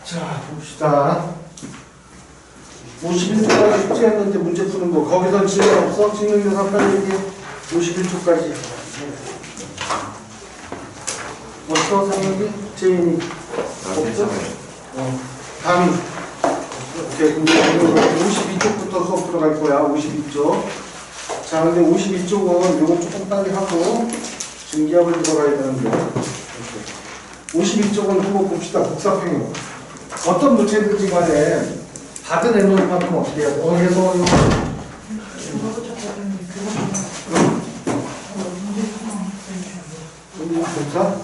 자, 봅시다. 51초까지 숙제했는데 문제 푸는 거. 거기선 질문 없어? 증명교사 빨리 얘기해. 51초까지. 없어, 상혁이? 재인이? 없어? 감이? 오케이. 그럼 52쪽부터 수업 들어갈 거야. 52쪽. 자, 근데 52쪽은 요거 조금 빨리 하고 증기압을 들어가야 되는데. 52쪽은 한번 봅시다. 복사평형. 어떤 물체든지 간에 받은 에너지만큼 어떻게 해야 돼? 해서 복사?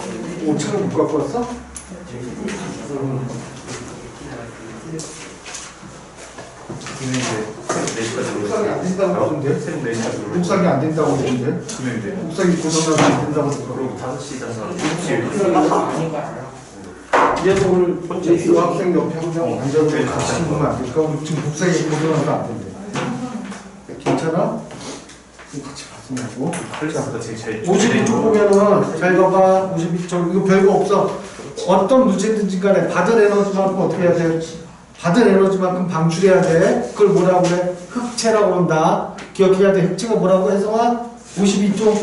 책을 못 갖고 왔어? 복사가 안 된다고 그러던데? 복사가 안 된다고 그러던데? 복사기 고정나서 안 된다고 그러고 5시 얘도 오늘 이 학생 옆에 항상 앉아서 같이 보면 안 될까? 우리 지금 복사기 고정나서 안 된대. 괜찮아? 같이 봤으면 하고. 52쪽 보면은 잘 봐봐. 52쪽 이거 별거 없어. 어떤 물체든지 간에 받은 에너지만큼 어떻게 해야 돼? 받은 에너지만큼 방출해야 돼. 그걸 뭐라고 그래? 흑체라고 한다. 기억해야 돼. 흑체가 뭐라고 해서와 52쪽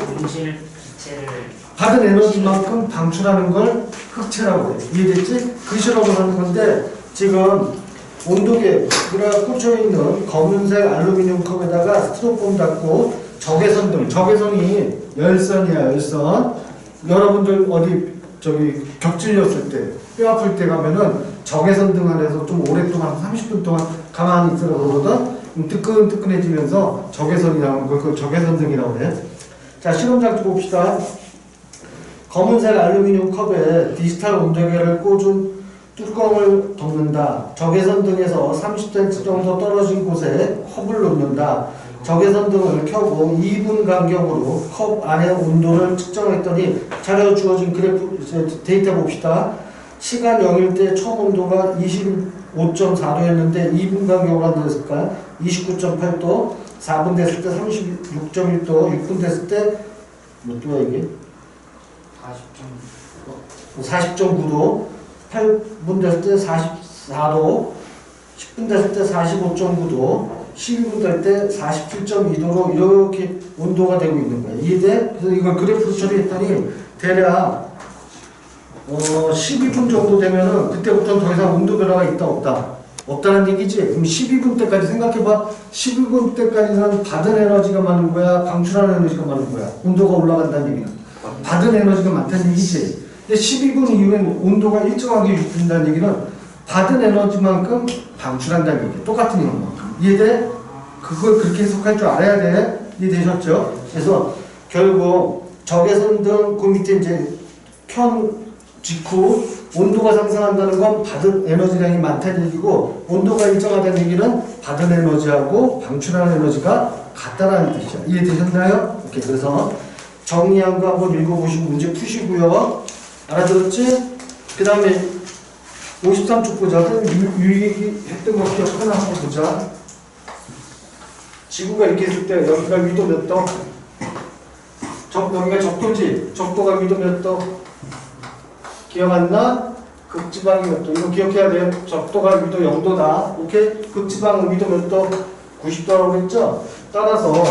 받은 에너지만큼 방출하는 걸 흑체라고 해. 이해됐지? 그시라고 하는 건데 지금 온도계가 꽂혀있는 검은색 알루미늄 컵에다가 스티로폼 닫고 적외선 등, 적외선이 열선이야, 열선. 여러분들 어디 저기 격질렸을 때, 뼈 아플 때 가면은 적외선 등 안에서 좀 오랫동안 30분 동안 가만히 있으라 그러거든. 뜨끈뜨끈해지면서 적외선이 나오는 걸 그 적외선 등이라고 해. 자, 실험장 봅시다. 검은색 알루미늄 컵에 디지털 온도계를 꽂은 뚜껑을 덮는다. 적외선 등에서 30cm 정도 떨어진 곳에 컵을 놓는다. 적외선 등을 켜고 2분 간격으로 컵 안의 온도를 측정했더니 자료 주어진 그래프 데이터 봅시다. 시간 0일 때 처음 온도가 25.4도였는데 2분 간격으로 한다했을까요? 29.8도, 4분 됐을 때 36.1도, 6분 됐을 때 몇 도야 이게? 40.9도, 8분 됐을 때 44도, 10분 됐을 때 45.9도, 12분 될 때 47.2도로 이렇게 온도가 되고 있는 거야. 이해돼? 그래서 이걸 그래프로 처리했더니 대략 12분 정도 되면은 그때부터는 더 이상 온도 변화가 있다 없다? 없다는 얘기지? 그럼 12분 때까지 생각해봐. 12분 때까지는 받은 에너지가 많은 거야? 방출하는 에너지가 많은 거야? 온도가 올라간다는 얘기는. 받은 에너지가 많다는 얘기지. 근데 12분 이후엔 온도가 일정하게 유지된다는 얘기는 받은 에너지만큼 방출한다는 얘기. 똑같은 이유만. 이해돼? 그걸 그렇게 해석할 줄 알아야 돼. 이해되셨죠? 그래서 결국 적외선 등 그 밑에 이제 켠 직후 온도가 상승한다는 건 받은 에너지량이 많다는 얘기고 온도가 일정하다는 얘기는 받은 에너지하고 방출하는 에너지가 같다라는 뜻이죠. 이해되셨나요? 오케이. 그래서 정리한 거 한번 읽어보시고 문제 푸시고요. 알아들었지? 그 다음에 53쪽 보자. 유익했던 거 기억하나 한번 보자. 지구가 이렇게 있을 때 여기가 위도 몇 도? 여기가 적도지? 적도가 위도 몇 도? 기억 안 나? 극지방이 몇 도? 이거 기억해야 돼. 적도가 위도 0도다. 오케이? 극지방은 위도 몇 도? 90도라고 했죠? 따라서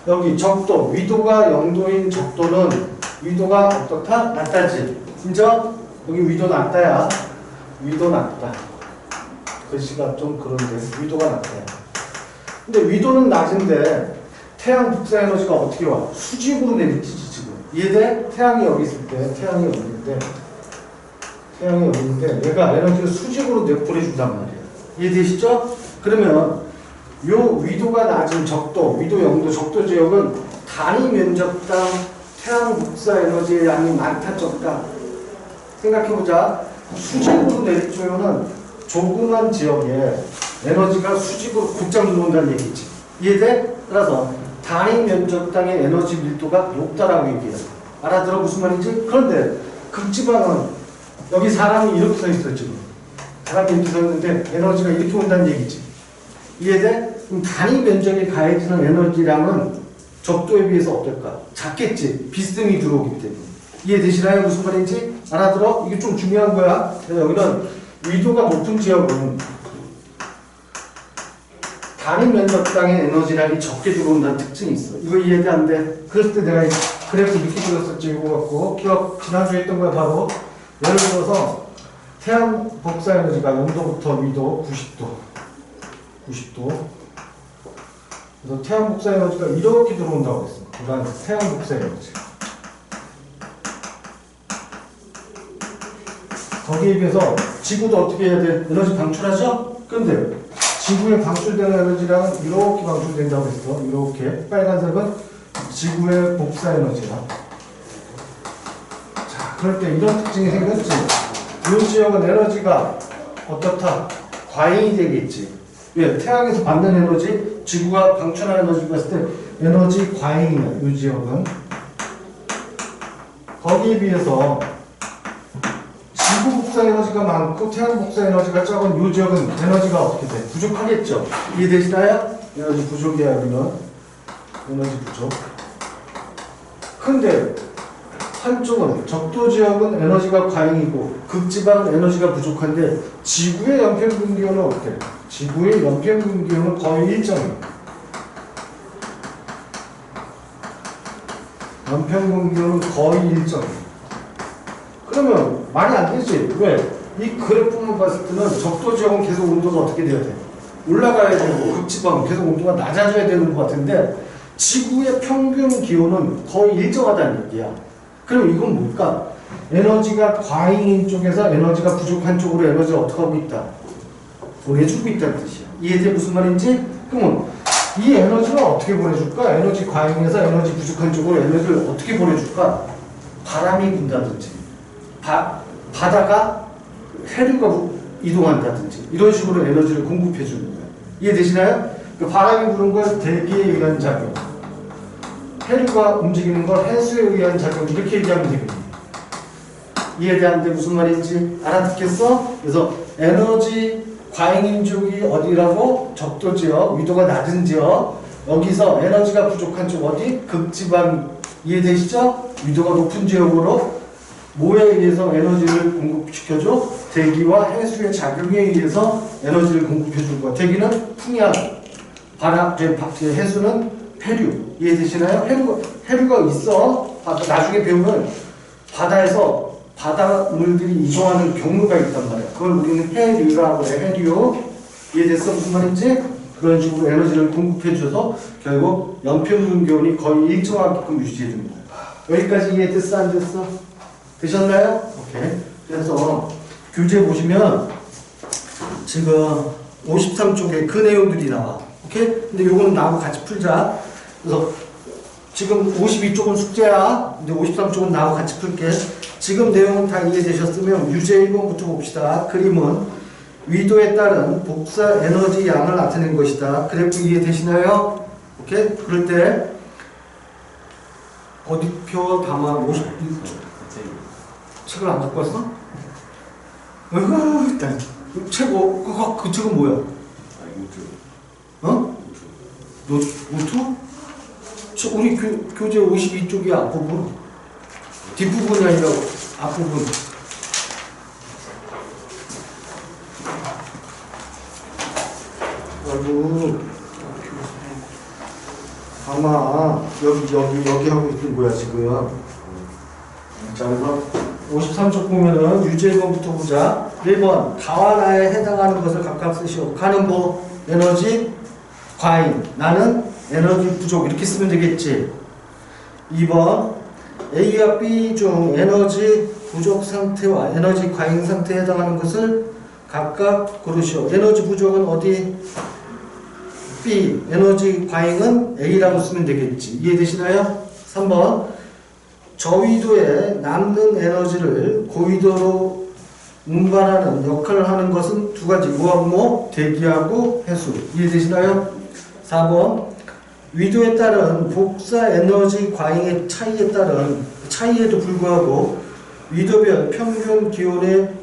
여기 적도, 위도가 0도인 적도는 위도가 어떻다? 낮다지. 인정? 여기 위도 낮다야. 위도 낮다. 글씨가 좀 그런데 위도가 낮다야. 근데 위도는 낮은데 태양 북사 에너지가 어떻게 와? 수직으로 내리치지 지금. 이해돼? 태양이 여기 있을 때 태양이 여기 있는데 얘가 에너지를 수직으로 보내준단 말이야. 이해되시죠? 그러면 요 위도가 낮은 적도, 위도 0도 적도 지역은 단위 면적당 태양 북사 에너지의 양이 많다 적다. 생각해보자. 수직으로 내리치면은 조그만 지역에 에너지가 수직으로 곧장 들어온다는 얘기지. 이해돼? 따라서 단위 면적당의 에너지 밀도가 높다라고 얘기해요. 알아들어? 무슨 말인지? 그런데 극지방은 여기 사람이 이렇게 서 있어 지금. 사람이 이렇게 서 있는데 에너지가 이렇게 온다는 얘기지. 이해돼? 그럼 단위 면적에 가해지는 에너지량은 적도에 비해서 어떨까? 작겠지. 비스듬히 들어오기 때문에. 이해되시나요? 무슨 말인지? 알아들어? 이게 좀 중요한 거야. 그래서 여기는 위도가 높은 지역은 단위 면적당의 에너지량이 적게 들어온다는 특징이 있어. 이거 이해가 안 돼? 그럴 때 내가 그래프 이렇게 그렸었지. 이거 갖고 지난주에 했던 거야. 바로 예를 들어서 태양 복사 에너지가 0도부터 위도 90도 그래서 태양 복사 에너지가 이렇게 들어온다고 했어. 그다음 태양 복사 에너지. 거기에 비해서 지구도 어떻게 해야 돼? 에너지 방출하죠? 근데 지구에 방출되는 에너지량은 이렇게 방출된다고 했어. 이렇게. 빨간색은 지구의 복사 에너지야. 자, 그럴 때 이런 특징이 생겼지. 이 지역은 에너지가 어떻다? 과잉이 되겠지. 왜? 태양에서 받는 에너지, 지구가 방출하는 에너지 봤을 때 에너지 과잉이야. 이 지역은. 거기에 비해서 지구 복사 에너지가 많고 태양 복사 에너지가 적은 이 지역은 에너지가 어떻게 돼? 부족하겠죠? 이해되시나요? 에너지 부족이야, 여기는. 에너지 부족. 근데 한쪽은 적도 지역은 에너지가 과잉이고 극지방은 에너지가 부족한데 지구의 연평균 기온은 어때? 지구의 연평균 기온은 거의 일정이에요. 연평균 기온은 거의 일정이에요. 그러면 말이 안 되지. 왜? 이 그래프만 봤을 때는 적도 지역은 계속 온도가 어떻게 돼야 돼? 올라가야 되고 극지방은 계속 온도가 낮아져야 되는 것 같은데 지구의 평균 기온은 거의 일정하다는 얘기야. 그럼 이건 뭘까? 에너지가 과잉인 쪽에서 에너지가 부족한 쪽으로 에너지를 어떻게 하고 있다? 보내주고 있다는 뜻이야. 이해돼? 무슨 말인지? 그러면 이 에너지는 어떻게 보내줄까? 에너지 과잉에서 에너지 부족한 쪽으로 에너지를 어떻게 보내줄까? 바람이 분다든지 바다가 해류가 이동한다든지 이런 식으로 에너지를 공급해 주는 거야. 이해되시나요? 그 바람이 부는 걸 대기에 의한 작용, 해류가 움직이는 걸 해수에 의한 작용, 이렇게 얘기하면 되거든요. 이해되는데 무슨 말인지 알아듣겠어? 그래서 에너지 과잉인 쪽이 어디라고? 적도 지역, 위도가 낮은 지역. 여기서 에너지가 부족한 쪽 어디? 극지방. 이해되시죠? 위도가 높은 지역으로 뭐에 의해서 에너지를 공급시켜줘? 대기와 해수의 작용에 의해서 에너지를 공급해줄 거야. 대기는 풍량, 해수는 해류. 이해되시나요? 해류가 있어. 나중에 배우면 바다에서 바닷물들이 이동하는 경로가 있단 말이야. 그걸 우리는 해류라고 해. 해류. 이해됐어? 무슨 말인지? 그런 식으로 에너지를 공급해줘서 결국 연평균 기온이 거의 일정하게끔 유지해주는 거야. 여기까지 이해됐어? 안 됐어? 되셨나요? 오케이. 그래서 교재 보시면 지금 53쪽에 그 내용들이 나와. 오케이? 근데 요거는 나하고 같이 풀자. 그래서 지금 52쪽은 숙제야. 근데 53쪽은 나하고 같이 풀게. 지금 내용은 다 이해되셨으면 유제 1번부터 봅시다. 그림은 위도에 따른 복사 에너지 양을 나타낸 것이다. 그래프 이해되시나요? 오케이? 그럴 때 어디 표 담아 52쪽. 책을 안 갖고 왔어? 어이구, 일단 책, 그 책은 뭐야? 어? 노트? 우리 교재 52쪽이 앞부분? 뒷부분이 아니라 앞부분. 아이고, 아마 여기 하고 있는 거야 지금. 자, 그래서 53쪽 보면은 유제 1번부터 보자. 1번 가와나에 해당하는 것을 각각 쓰시오. 가는 뭐 에너지 과잉, 나는 에너지 부족, 이렇게 쓰면 되겠지. 2번 A와 B 중 에너지 부족 상태와 에너지 과잉 상태에 해당하는 것을 각각 고르시오. 에너지 부족은 어디? B, 에너지 과잉은 A라고 쓰면 되겠지. 이해되시나요? 3번 저위도에 남는 에너지를 고위도로 운반하는 역할을 하는 것은 두 가지. 뭐하고 대기하고 해수. 이해되시나요? 4번 위도에 따른 복사 에너지 과잉의 차이에도 불구하고 위도별 평균 기온에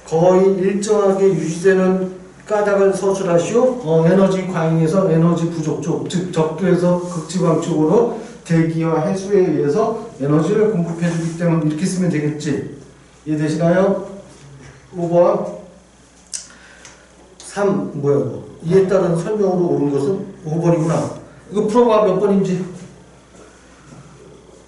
거의 일정하게 유지되는 까닭을 서술하시오. 에너지 과잉에서 에너지 부족 쪽, 즉 적도에서 극지방 쪽으로 대기와 해수에 의해서 에너지를 공급해주기 때문에 이렇게 쓰면 되겠지. 이해되시나요? 5번 3 뭐야 이거? 이에 따른 설명으로 옳은 것은 5번이구나. 이거 풀어봐. 몇 번인지.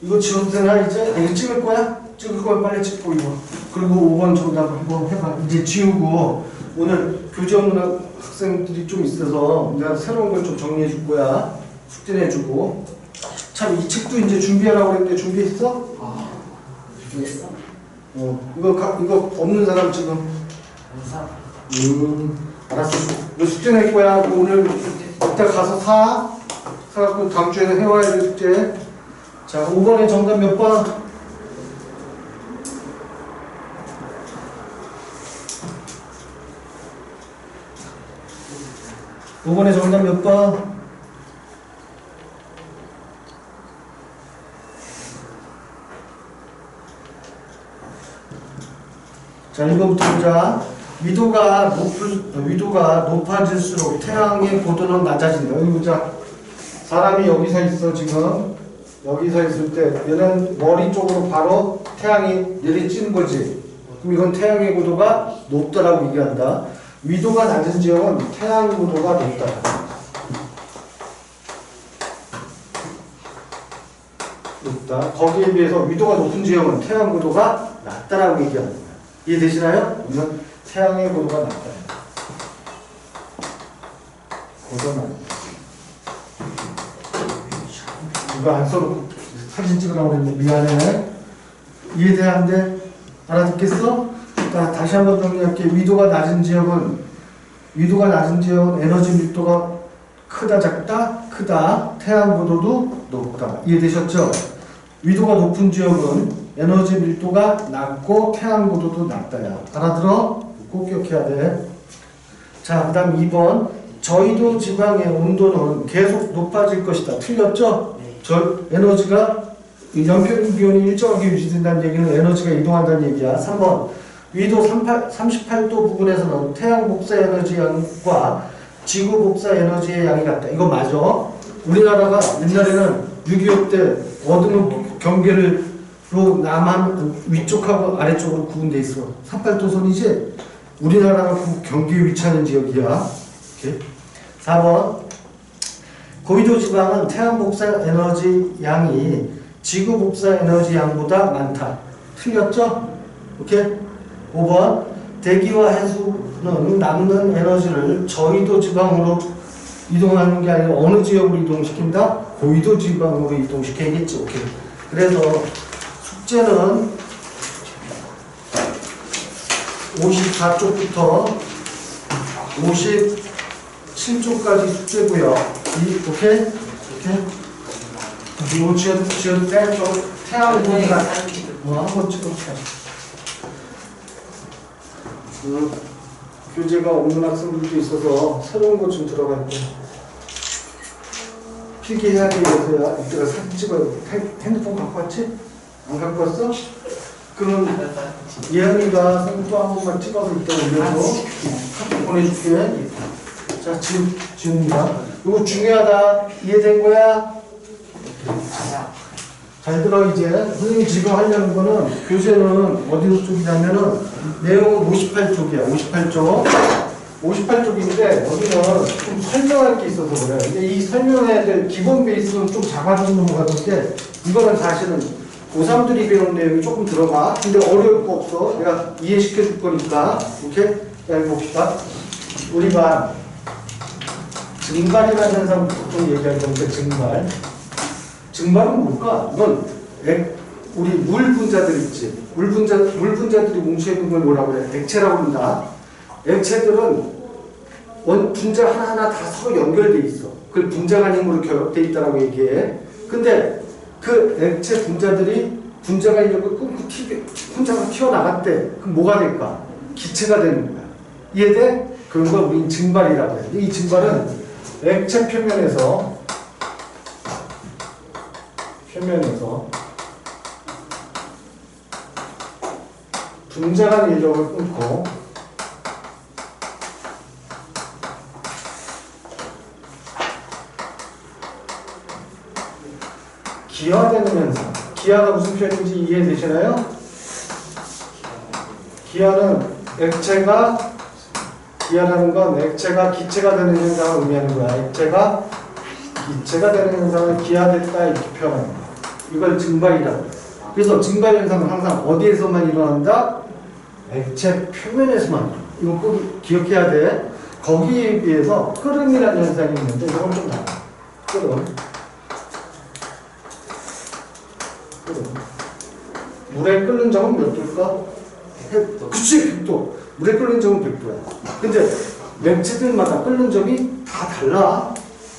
이거 지워도 되나 이제? 이거 찍을 거야? 찍을 거야 빨리 찍고 이거. 그리고 5번 정답 한번 해봐. 이제 지우고 오늘 교재 없는 학생들이 좀 있어서 내가 새로운 걸 좀 정리해 줄 거야. 숙제 내주고. 참 이 책도 이제 준비하라고 했는데 준비했어? 준비했어? 이거 없는 사람 지금. 영상. 알았어. 너 숙제 낼 거야. 오늘 이따 가서 사갖고 다음 주에는 해와야 될 숙제. 자, 5번의 정답 몇 번? 5번의 정답 몇 번? 자, 이거부터 보자. 위도가 높아질수록 태양의 고도는 낮아진다. 여기 보자. 사람이 여기서 있어, 지금. 여기서 있을 때, 얘는 머리 쪽으로 바로 태양이 내리쬐는 거지. 그럼 이건 태양의 고도가 높다라고 얘기한다. 위도가 낮은 지역은 태양 고도가 높다. 높다. 거기에 비해서 위도가 높은 지역은 태양 고도가 낮다라고 얘기한다. 이해되시나요? 이건 태양의 고도가 낮다. 고도가 낮다. 이거 안 써놓고 사진 찍으라고 그랬는데 미안해. 이해돼 안 돼? 알아듣겠어? 자, 다시 한번 정리할게. 위도가 낮은 지역은 에너지 밀도가 크다 작다? 크다. 태양 고도도 높다. 이해되셨죠? 위도가 높은 지역은 에너지 밀도가 낮고 태양 고도도 낮다야. 알아들어? 꼭 기억해야 돼. 자, 그 다음 2번. 저희도 지방의 온도는 계속 높아질 것이다. 틀렸죠? 네. 에너지가 연평균 기온이 일정하게 유지된다는 얘기는 에너지가 이동한다는 얘기야. 3번. 위도 38도 부근에서는 태양 복사 에너지 양과 지구 복사 에너지의 양이 같다. 이거 맞아. 우리나라가 옛날에는 6.25 때 어느 경계로 남한 위쪽하고 아래쪽으로 구분돼 있어. 38도선이지? 우리나라가 그 경계에 위치하는 지역이야. 이렇게. 4번. 고위도 지방은 태양 복사 에너지 양이 지구 복사 에너지 양보다 많다. 틀렸죠? 오케이? 5번. 대기와 해수는 남는 에너지를 저위도 지방으로 이동하는 게 아니라 어느 지역으로 이동시킨다? 고위도 지방으로 이동시켜야겠지. 오케이. 그래서 숙제는 54쪽부터 57쪽까지 숙제고요. 오케이? 오케이? 이거 지어도 돼? 태양 보니까 한번 찍어볼게. 교재가 없는 학생들도 있어서 새로운 것 좀 들어가 있고 필기해야 돼. 이래서야 이때가 사진 찍어야 돼. 핸드폰 갖고 왔지? 안 갖고 왔어? 그럼 예은이가 또 한 번만 찍어서 이따 올려서 카톡 보내줄게. 자, 지훈이가 이거 중요하다. 이해된 거야? 잘 들어. 이제 선생님이 지금 하려는 거는 교재는 어디로 쪽이냐면은 내용은 58쪽이야. 58쪽인데 여기는 좀 설명할 게 있어서 그래. 근데 이 설명해야 될 기본 베이스는 좀 잡아주는 것 같은데 이거는 사실은 고3들이 배우는 내용이 조금 들어가. 근데 어려울 거 없어. 내가 이해시켜 줄 거니까. 오케이? 자, 이거 봅시다. 우리가 증발이라는 현상 보통 얘기할 건데 증발은 뭘까? 이건 우리 물 분자들 있지. 물 분자들이 뭉쳐있는 걸 뭐라고 그래? 액체라고 한다. 액체들은 분자 하나하나 다 서로 연결돼 있어. 그걸 분자 간 힘으로 결합돼 있다라고 얘기해. 근데 그 액체 분자들이 분자가 이렇게 끊고 혼자가 튀어나갔대. 그럼 뭐가 될까? 기체가 되는 거야. 이해돼? 그런 걸 우린 증발이라고 해. 이 증발은 액체 표면에서 분자 간 인력을 끊고 기화되는 현상. 기화가 무슨 표현인지 이해되시나요? 기화는 액체가 기하라는 건 액체가 기체가 되는 현상을 의미하는 거야. 액체가 기체가 되는 현상을 기하됐다 이렇게 표현하는 거야. 이걸 증발이라고 해. 그래서 증발 현상은 항상 어디에서만 일어난다? 액체 표면에서만. 이거 꼭 기억해야 돼. 거기에 비해서 끓음이라는 현상이 있는데 이건 좀 달라. 끓음. 물에 끓는 점은 몇 도일까? 그치, 100도. 물에 끓는 점은 100도야. 근데 액체들마다 끓는 점이 다 달라.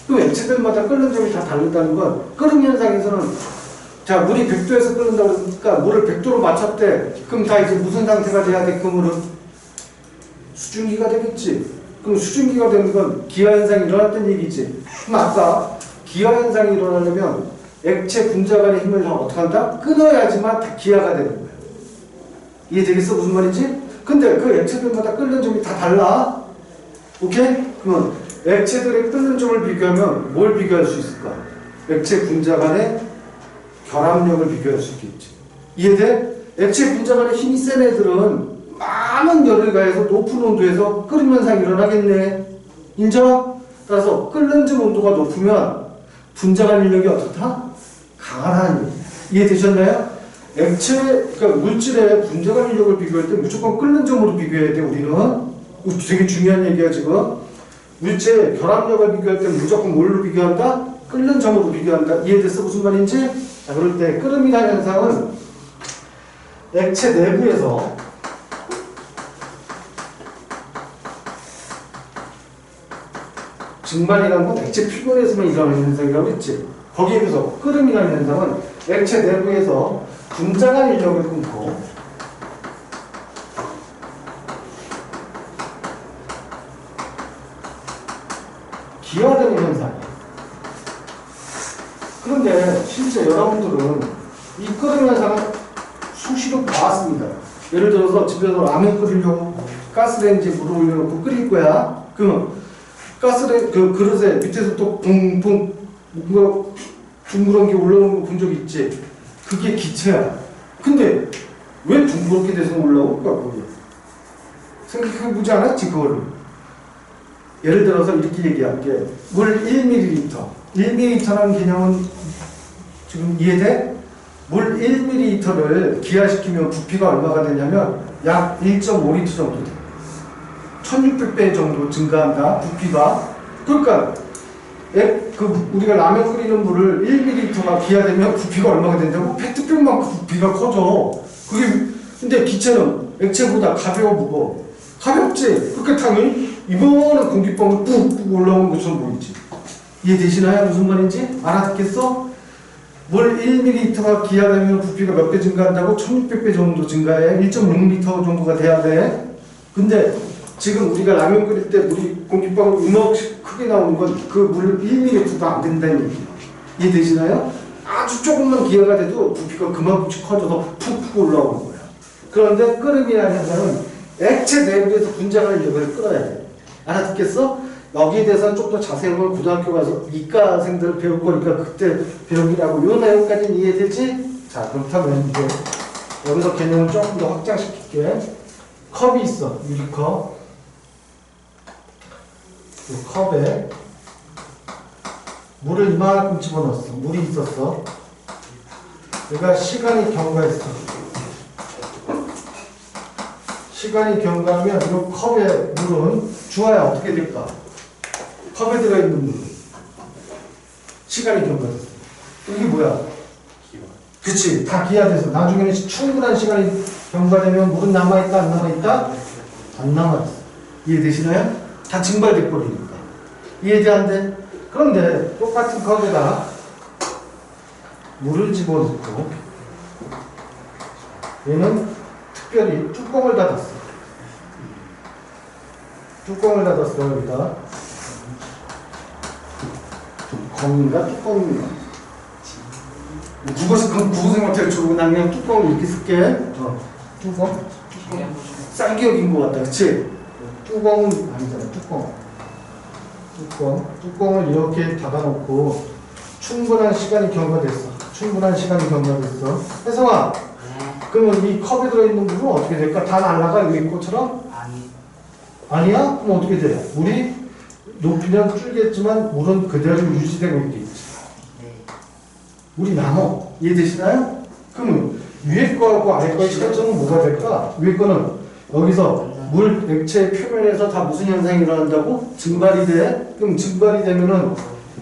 또 액체들마다 끓는 점이 다 다르다는 건 끓음 현상에서는 자, 물이 100도에서 끓는다고 그러니까 물을 100도로 맞췄대. 그럼 다 이제 무슨 상태가 돼야 돼? 그 물은 수증기가 되겠지. 그럼 수증기가 되는 건 기하 현상이 일어났다는 얘기지. 그럼 아까 기하 현상이 일어나려면 액체 분자 간의 힘을 어떻게 한다? 끊어야지만 다 기하가 되는 거야. 이해되겠어? 무슨 말인지? 근데 그 액체들마다 끓는 점이 다 달라. 오케이? 그러면 액체들의 끓는 점을 비교하면 뭘 비교할 수 있을까? 액체 분자 간의 결합력을 비교할 수 있겠지. 이해돼? 액체 분자 간의 힘이 센 애들은 많은 열을 가해서 높은 온도에서 끓음 현상이 일어나겠네. 인정? 따라서 끓는 점 온도가 높으면 분자 간 인력이 어떻다? 강하다는 얘기. 이해되셨나요? 액체, 그러니까 물질의 분자 간 인력을 비교할 때 무조건 끓는 점으로 비교해야 돼, 우리는. 이거 되게 중요한 얘기야, 지금. 물체의 결합력을 비교할 때 무조건 뭘로 비교한다? 끓는 점으로 비교한다. 이해됐어? 무슨 말인지? 자, 그럴 때 끓음이라는 현상은 액체 내부에서 증발이라는 건 액체 표면에서만 일어나는 현상이라고 했지. 거기에 비해서 끓음이라는 현상은 액체 내부에서 분자 간 인력을 끊고 기화되는 현상이야. 그런데 실제 여러분들은 이 끓음 현상을 수시로 봐왔습니다. 예를 들어서 집에서 라면 끓이려고 가스레인지에 물을 올려놓고 끓일 거야. 그러면 그 그릇에 밑에서 또 붕붕 뭔가 둥그런 게 올라오는 거 본 적 있지? 그게 기체야. 근데 왜 둥그렇게 돼서 올라올까? 거기 생각해보지 않았지 그거를. 예를 들어서 이렇게 얘기할게. 물 1ml 1ml라는 개념은 지금 이해돼? 물 1ml를 기하시키면 부피가 얼마가 되냐면 약 1.5리터 정도 돼. 1600배 정도 증가한다, 부피가. 그러니까 우리가 라면 끓이는 물을 1ml가 기하되면 부피가 얼마가 된다고? 페트병만큼 부피가 커져. 근데 기체는 액체보다 가벼워, 무거워. 가볍지? 그러니까 당연히 이번에 공기방울 뚝뚝 올라오는 것처럼 보이지. 이해되시나요? 무슨 말인지? 알아듣겠어? 물 1ml가 기하되면 부피가 몇 배 증가한다고? 1600배 정도 증가해. 1.6L 정도가 돼야 돼. 근데 지금 우리가 라면 끓일 때 물이 공기방울 이만큼 크게 나오는 건 그 물 1ml가 안 된다는 얘기예요. 이해되시나요? 아주 조금만 기하가 돼도 부피가 그만큼씩 커져서 푹푹 올라오는 거야. 그런데 끓음이라는 현상은 액체 내부에서 분자 간 인력을 끌어야 돼. 알아듣겠어? 여기에 대해서는 좀 더 자세한 걸 고등학교 가서 이과생들 배울 거니까 그때 배우기라고. 요 내용까지는 이해되지? 자, 그렇다면 이제 여기서 개념을 조금 더 확장시킬게. 컵이 있어. 유리컵. 이 컵에 물을 이만큼 집어넣었어. 물이 있었어. 얘가 시간이 경과했어. 시간이 경과하면 이 컵의 물은 주어야 어떻게 될까? 컵에 들어있는 물은 시간이 경과됐어. 이게 뭐야? 그치, 다 기하돼서 나중에는 충분한 시간이 경과되면 물은 남아있다, 안 남아있다? 안 남아있어. 이해되시나요? 다 증발돼 버리니까. 이해돼, 안 돼? 그런데 똑같은 컵에다 물을 집어넣고 얘는 특별히 뚜껑을 닫았어. 뚜껑을 닫았어, 여기다. 뚜껑인가 뚜껑인가? 누구서 구구생 못해 주고 난 그냥 뚜껑을 이렇게 쓸게. 뚜껑? 쌍기역인 것 같다, 그치? 뚜껑은 아니잖아, 뚜껑을 이렇게 닫아놓고 충분한 시간이 경과됐어. 혜성아, 그러면 이 컵에 들어있는 물은 어떻게 될까? 다 날아가? 여기 꽃처럼? 아니. 아니야? 그럼 어떻게 돼? 물이 높이는 줄겠지만 물은 그대로 유지되고 있겠지. 물이 남어. 이해되시나요? 그러면 위에 거하고 아래 거의 차이점은 뭐가 될까? 위에 거는 여기서 물 액체 표면에서 다 무슨 현상이 일어난다고? 증발이 돼. 그럼 증발이 되면은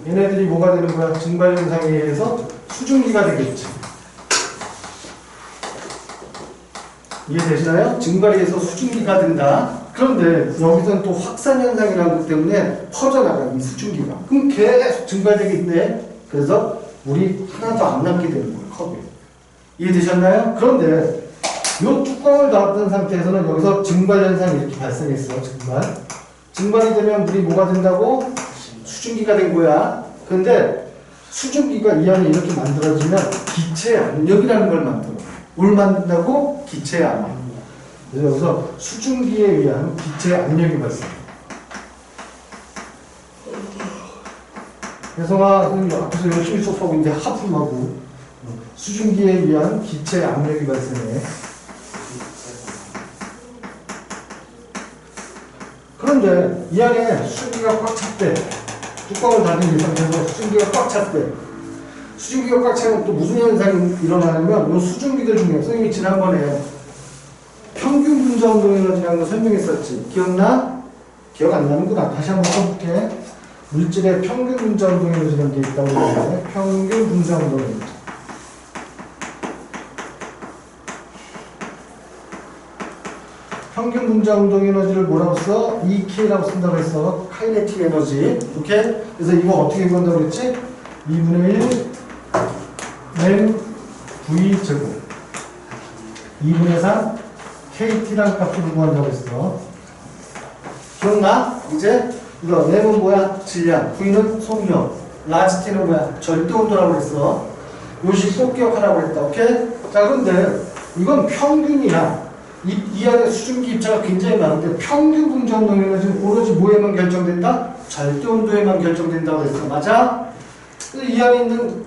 얘네들이 뭐가 되는 거야? 증발 현상에 의해서 수증기가 되겠지. 이해되시나요? 증발에 의해서 수증기가 된다. 그런데 여기서는 또 확산 현상이라는 것 때문에 퍼져나가, 이 수증기가. 그럼 계속 증발되겠네. 그래서 물이 하나도 안 남게 되는 거예요, 컵에. 이해되셨나요? 그런데 이 뚜껑을 닫은 상태에서는 여기서 증발 현상이 이렇게 발생했어, 증발. 증발이 되면 물이 뭐가 된다고? 수증기가 된 거야. 근데 수증기가 이 안에 이렇게 만들어지면 기체 압력이라는 걸 만들어. 뭘 만든다고? 기체 압력. 그래서 여기서 수증기에 의한 기체 압력이 발생해. 혜성아, 선생님 앞에서 열심히 수업하고 있는데 하품하고 수증기에 의한 기체 압력이 발생해. 그런데 이 안에 수증기가 꽉 찼대. 뚜껑을 닫은 이 상태에서 수증기가 꽉 찼대. 수증기가 꽉 차면 또 무슨 현상이 일어나냐면 이 수증기들 중에 선생님이 지난번에 평균 분자 운동 에너지라는 거 설명했었지. 기억나? 기억 안 나는구나. 다시 한번 써볼게. 물질의 평균 분자 운동 에너지라는 게 있다고 그러는데 평균 분자 운동 에너지. 평균 분자 운동 에너지를 뭐라고 써? EK라고 쓴다고 했어. 카이네틱 에너지. 오케이? 그래서 이거 어떻게 구한다고 그랬지? 2분의 1 M V 제곱 2분의 3 KT라는 값으로 구한다고 했어. 기억나? 이제 이거 M은 뭐야? 질량, V는 속력, 라지 T는 뭐야? 절대 온도라고 그랬어. 요식 꼭 기억하라고 했다. 오케이? 자, 그런데 이건 평균이야. 이 안에 수증기 입자가 굉장히 많은데 평균 분자 운동 에너지는 오로지 뭐에만 결정된다? 절대 온도에만 결정된다고 했어. 맞아? 이 안에 있는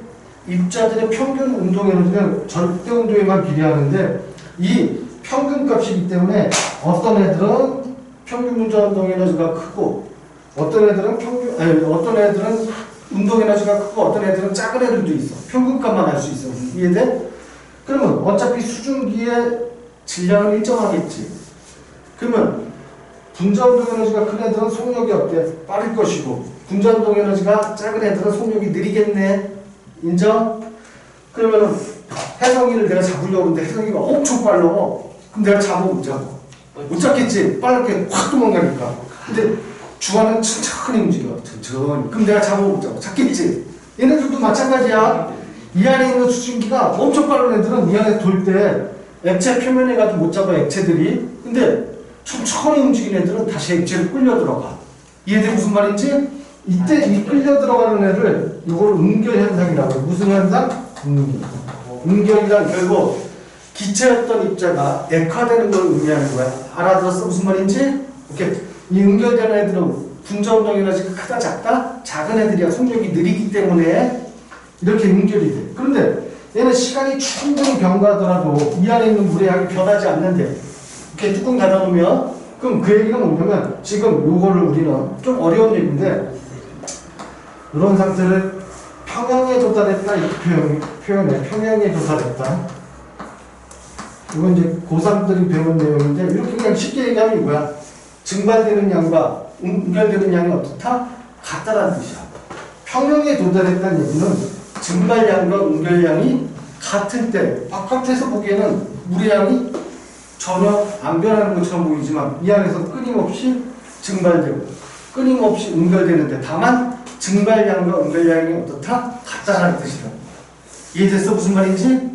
입자들의 평균 운동 에너지는 절대 온도에만 비례하는데 이 평균 값이기 때문에 어떤 애들은 평균 분자 운동 에너지가 크고 어떤 애들은 운동 에너지가 크고 어떤 애들은 작은 애들도 있어. 평균 값만 알 수 있어. 이해돼? 그러면 어차피 수증기의 질량은 일정하겠지. 그러면 분자 운동 에너지가 큰 애들은 속력이 어때? 빠를 것이고 분자 운동 에너지가 작은 애들은 속력이 느리겠네. 인정? 그러면은 혜성이를 내가 잡으려고 하는데 혜성이가 엄청 빨라. 그럼 내가 잡으면 못 잡아. 못 잡겠지? 빠르게 확 도망가니까. 근데 주화는 천천히 움직여. 천천히. 그럼 내가 잡으면 못 잡아. 잡겠지? 얘네들도 마찬가지야. 이 안에 있는 수증기가 엄청 빠른 애들은 이 안에 돌 때 액체 표면에 가도 못 잡아, 액체들이. 근데 천천히 움직이는 애들은 다시 액체로 끌려 들어가. 이해돼 무슨 말인지? 이때 이 끌려 들어가는 애를 이걸 응결 현상이라고 해. 무슨 현상? 응결이란 결국 기체였던 입자가 액화되는 걸 의미하는 거야. 알아들었어? 무슨 말인지? 오케이. 이 응결되는 애들은 분자 운동 에너지가 크다 작다? 작은 애들이야. 속력이 느리기 때문에 이렇게 응결이 돼. 그런데 얘는 시간이 충분히 경과하더라도 이 안에 있는 물의 양이 변하지 않는데 이렇게 뚜껑 닫아놓으면 그럼 그 얘기가 뭐냐면 지금 요거를 우리는 좀 어려운 얘기인데 이런 상태를 평형에 도달했다 이렇게 표현해. 평형에 도달했다. 이건 이제 고3들이 배운 내용인데 이렇게 그냥 쉽게 얘기하면 이거야. 증발되는 양과 응결되는 양이 어떻다? 같다라는 뜻이야. 평형에 도달했다는 얘기는 증발량과 응결량이 같을 때 바깥에서 보기에는 물의 양이 전혀 안 변하는 것처럼 보이지만 이 안에서 끊임없이 증발되고 끊임없이 응결되는데 다만 증발량과 응결량이 어떻다? 같다라는 뜻이다. 이해됐어? 무슨 말인지?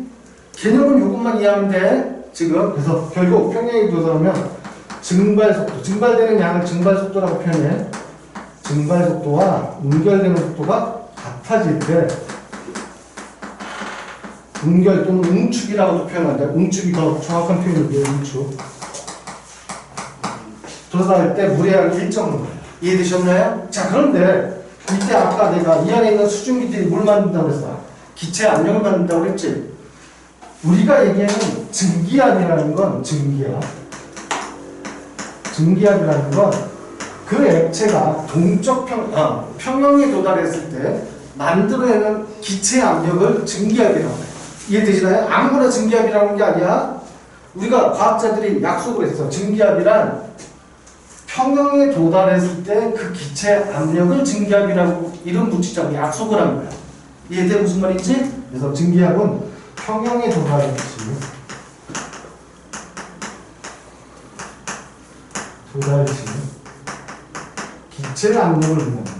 개념은 이것만 이해하면 돼. 지금 그래서 결국 평형에 도달하면 증발속도, 증발되는 양을 증발속도라고 표현해. 증발속도와 응결되는 속도가 같아질 때 응결 또는 응축이라고도 표현한다. 응축이 더 정확한 표현이에요. 응축. 도달할 때 물의 양이 일정한 거예요. 이해되셨나요? 자, 그런데 이때 아까 내가 이 안에 있는 수증기들이 뭘 만든다고 했어? 기체 압력을 만든다고 했지? 우리가 얘기하는 증기압이라는 건 증기압. 증기압이라는 건 그 액체가 동적 평형에 도달했을 때 만들어내는 기체 압력을 증기압이라고 해요. 이해되시나요? 아무거나 증기압이라는 게 아니야. 우리가 과학자들이 약속을 했어. 증기압이란 평형에 도달했을 때 그 기체 압력을 증기압이라고 이런 물질자고 약속을 한 거야. 이해돼? 무슨 말인지? 그래서 증기압은 평형에 도달했지. 기체 압력을 의미합니다.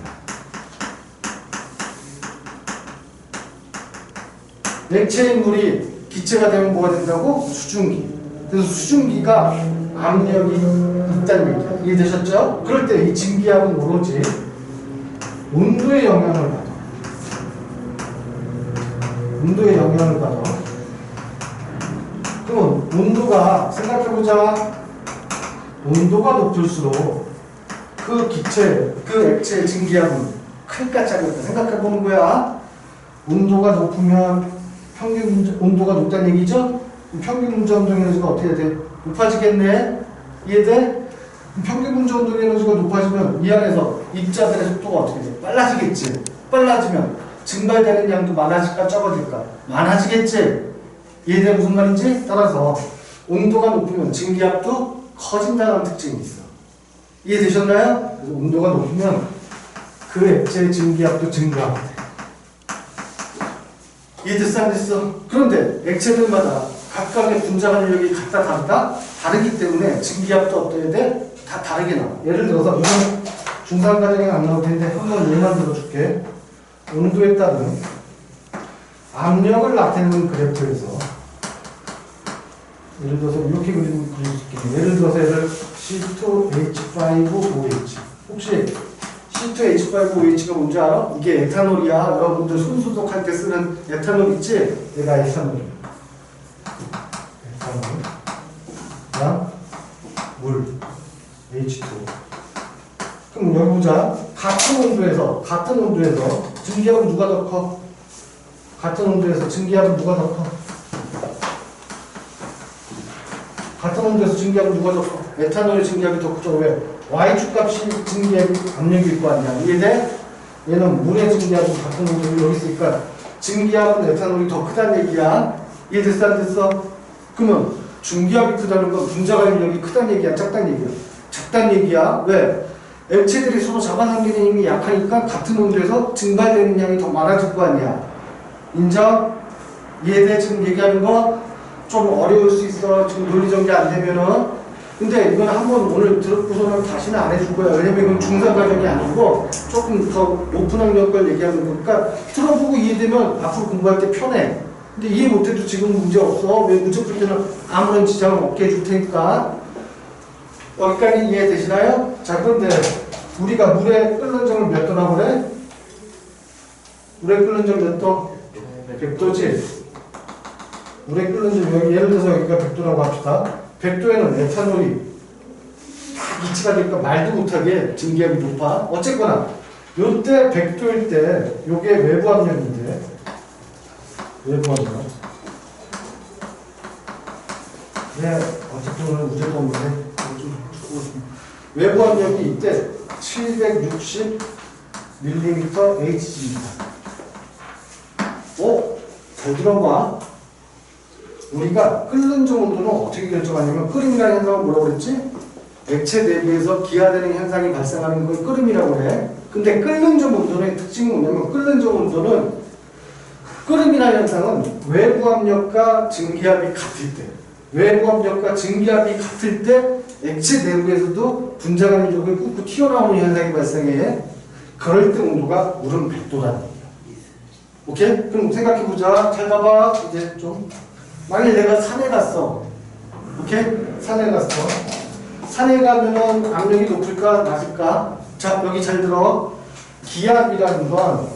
액체인 물이 기체가 되면 뭐가 된다고? 수증기. 그래서 수증기가 압력이 있다는 얘기야. 이해되셨죠? 그럴 때 이 증기압은 오로지 온도의 영향을 받아. 온도의 영향을 받아. 그럼 온도가 생각해보자. 온도가 높을수록 그 기체, 그 액체의 증기압은 클까 작을까 생각해보는 거야. 온도가 높으면 평균 온도가 높다는 얘기죠? 평균 운전 운동 에너지가 어떻게 돼? 높아지겠네? 이해돼? 평균 운전 운동 에너지가 높아지면 이 안에서 입자들의 속도가 어떻게 돼? 빨라지겠지? 빨라지면 증발되는 양도 많아질까 적어질까? 많아지겠지? 이해돼? 무슨 말인지? 따라서 온도가 높으면 증기압도 커진다는 특징이 있어. 이해되셨나요? 그래서 온도가 높으면 그 액체의 증기압도 증가하게 돼. 이해됐어? 안 됐어? 그런데 액체들마다 각각의 분자 간력이 각각 다르다? 다르기 때문에 증기압도 어떠해야 돼? 다 다르게 나와. 예를 들어서 이건 중상 과정에 안 나올 텐데 한번 예만 들어줄게. 온도에 따른 압력을 나타내는 그래프에서 예를 들어서 이렇게 그릴 수 있겠네. 예를 들어서 얘를 C2H5OH. 혹시 C2H5OH가 뭔지 알아? 이게 에탄올이야. 여러분들 손소독할 때 쓰는 에탄올 있지? 얘가 에탄올이야. 에탄올. 물. H2O. 그럼 여기 보자. 같은 온도에서 증기압은 누가 더 커? 같은 온도에서 증기압은 누가 더 커? 같은 온도에서 증기압은 누가 더 커? 에탄올의 증기압이 더 크죠. 왜? Y축 값이 증기압 압력이 있고 아니야. 이해돼? 얘는 물의 증기압은 같은 온도에 여기 있으니까 증기압은 에탄올이 더 크다는 얘기야. 이해됐어? 안 됐어? 그러면 중기압이 크다는 건 분자 간력이 크다는 얘기야? 작다는 얘기야? 작다는 얘기야. 왜? 액체들이 서로 잡아당기는 힘이 약하니까 같은 온도에서 증발되는 양이 더 많아질 거 아니야. 인정? 이해돼? 지금 얘기하는 거? 좀 어려울 수 있어. 지금 논리 전개 안 되면은. 근데 이건 한번 오늘 들었고서는 다시는 안 해줄 거야. 왜냐면 이건 중상 과정이 아니고 조금 더 높은 학력 걸 얘기하는 거니까 들어보고 이해되면 앞으로 공부할 때 편해. 근데 이해 못해도 지금 문제 없어. 왜 문제 풀 때는 아무런 지장을 없게 해줄 테니까. 여기까지 이해되시나요? 자, 그런데 우리가 물에 끓는 점을 몇 도라고 그래? 물에 끓는 점 몇 도? 100도지? 물에 끓는 점, 여기 예를 들어서 여기가 100도라고 합시다. 100도에는 에탄올이 다 이치가 되니까 말도 못하게 증기압이 높아. 어쨌거나 요때 100도일 때 요게 외부 압력인데 외부 압력. 네, 어쨌든 오늘 무조건 없는데 외부 압력이 이때 760 mm Hg입니다. 잘 들어봐. 우리가 끓는 점 온도는 어떻게 결정하냐면 끓임이라는 현상은 뭐라고 그랬지? 액체 내부에서 기화되는 현상이 발생하는 걸 끓음이라고 해. 근데 끓는 점 온도의 특징이 뭐냐면 끓는 점 온도는 끓음이라는 현상은 외부 압력과 증기압이 같을 때 외부 압력과 증기압이 같을 때 액체 내부에서도 분자 간력이 꾹꾹 튀어나오는 현상이 발생해. 그럴 때 온도가 물은 100도라는 얘기야. 오케이? 그럼 생각해보자. 잘 봐봐. 이제 좀 만약에 내가 산에 갔어. 오케이? 산에 갔어. 산에 가면은 압력이 높을까 낮을까? 자, 여기 잘 들어. 기압이라는 건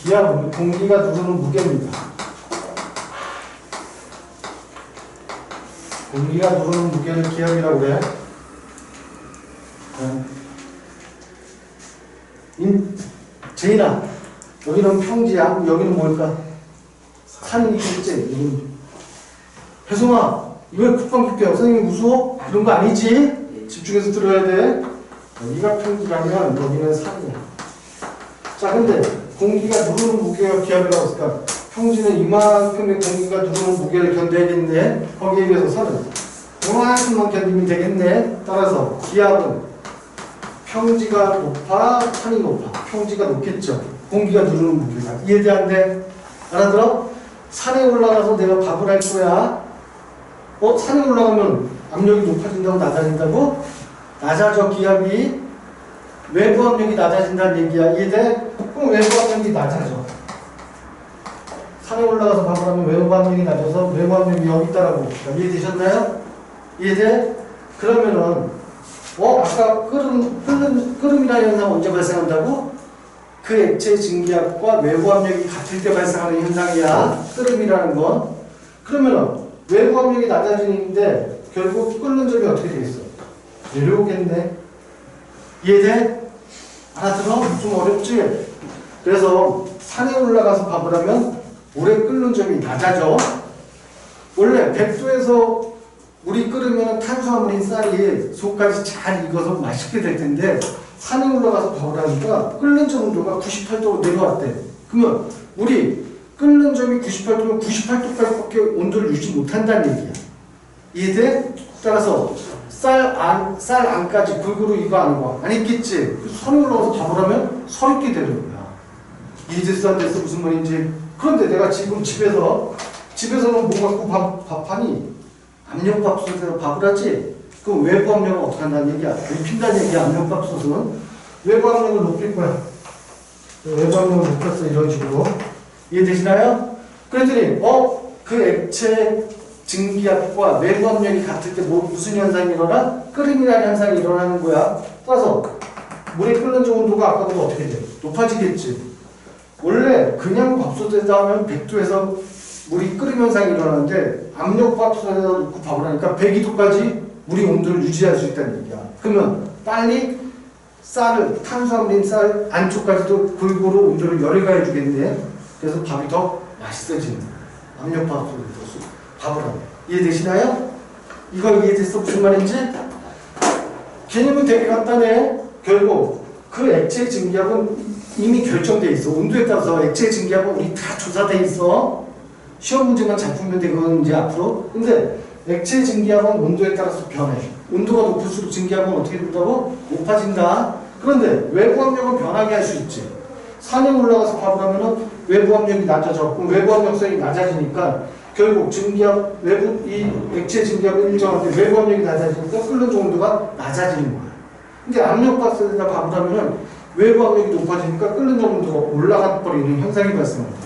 기압은 공기가 누르는 무게입니다. 공기가 누르는 무게를 기압이라고 해. 제인아, 여기는 평지야. 여기는 뭘까? 산이겠지. 혜성아, 왜 국방국교야? 선생님이 무서워? 그런 거 아니지? 집중해서 들어야 돼. 여기가 평지라면 여기는 산이야. 자, 근데 공기가 누르는 무게가 기압이라고 했을까? 평지는 이만큼의 공기가 누르는 무게를 견뎌야겠네. 거기에 비해서 산은 이만큼만 견디면 되겠네. 따라서 기압은 평지가 높아, 산이 높아. 평지가 높겠죠. 공기가 누르는 무게가. 이해돼 안 돼? 알아들어? 산에 올라가서 내가 밥을 할 거야. 산에 올라가면 압력이 높아진다고 낮아진다고? 낮아져 기압이. 외부 압력이 낮아진다는 얘기야. 이해돼? 그럼 외부 압력이 낮아져. 산에 올라가서 밥을 하면 외부 압력이 낮아서 외부 압력이 여기 있다라고. 이해되셨나요? 이해돼? 그러면은 아까 끓음이라는 현상 언제 발생한다고? 그 액체 증기압과 외부 압력이 같을 때 발생하는 현상이야. 끓음이라는 건. 그러면은 외부 압력이 낮아지는데 결국 끓는 점이 어떻게 돼 있어? 내려오겠네. 이해돼? 알아들어? 좀 어렵지? 그래서 산에 올라가서 밥을 하면 물에 끓는 점이 낮아져. 원래 100도에서 물이 끓으면 탄수화물인 쌀이 속까지 잘 익어서 맛있게 될 텐데 산에 올라가서 밥을 하니까 끓는 점 온도가 98도로 내려왔대. 그러면 물이 끓는 점이 98도면 98도까지밖에 온도를 유지 못한다는 얘기야. 이해돼? 따라서 쌀 안까지 골고루 익어 안 익어? 안 익겠지? 산에 올라가서 밥을 하면 서 익게 되는 거야. 이해됐어 안 됐어? 무슨 말인지. 그런데 내가 지금 집에서는 뭐 갖고 밥하니? 압력밥솥에서 밥을 하지? 그럼 외부 압력은 어떻게 한다는 얘기야? 높인다는 얘기야. 압력밥솥은 외부 압력을 높일 거야. 외부 압력을 높였어. 이런 식으로. 이해되시나요? 그랬더니 그 액체 증기압과 외부 압력이 같을 때 무슨 현상이 일어나? 끓음이라는 현상이 일어나는 거야. 따라서 물에 끓는 온도가 아까보다 어떻게 돼? 높아지겠지. 원래 그냥 밥솥에다 하면 100도에서 물이 끓음 현상이 일어나는데 압력밥솥에다 놓고 밥을 하니까 102도까지 물이 온도를 유지할 수 있다는 얘기야. 그러면 빨리 탄수화물인 쌀 안쪽까지도 골고루 온도를 열어가해 주겠네. 그래서 밥이 더 맛있어지는 거야. 압력밥솥에서 밥을 하면. 이해되시나요? 이거 이해됐어? 무슨 말인지? 개념은 되게 간단해. 결국 그 액체 증기압은 이미 결정돼 있어. 온도에 따라서 액체 증기압은 우리 다 조사돼 있어. 시험 문제만 잘 풀면 돼. 그건 이제 앞으로. 근데 액체 증기압은 온도에 따라서 변해. 온도가 높을수록 증기압은 어떻게 된다고? 높아진다. 그런데 외부 압력은 변하게 할 수 있지. 산에 올라가서 밥을 하면은 외부 압력이 낮아져. 그럼 외부 압력성이 낮아지니까 결국 증기압, 이 액체 증기압은 일정한데 외부 압력이 낮아지니까 끓는 온도가 낮아지는 거야. 근데 압력밥솥에다 밥을 하면은 외부 압력이 높아지니까 끓는 온도가 올라가 버리는 현상이 발생합니다.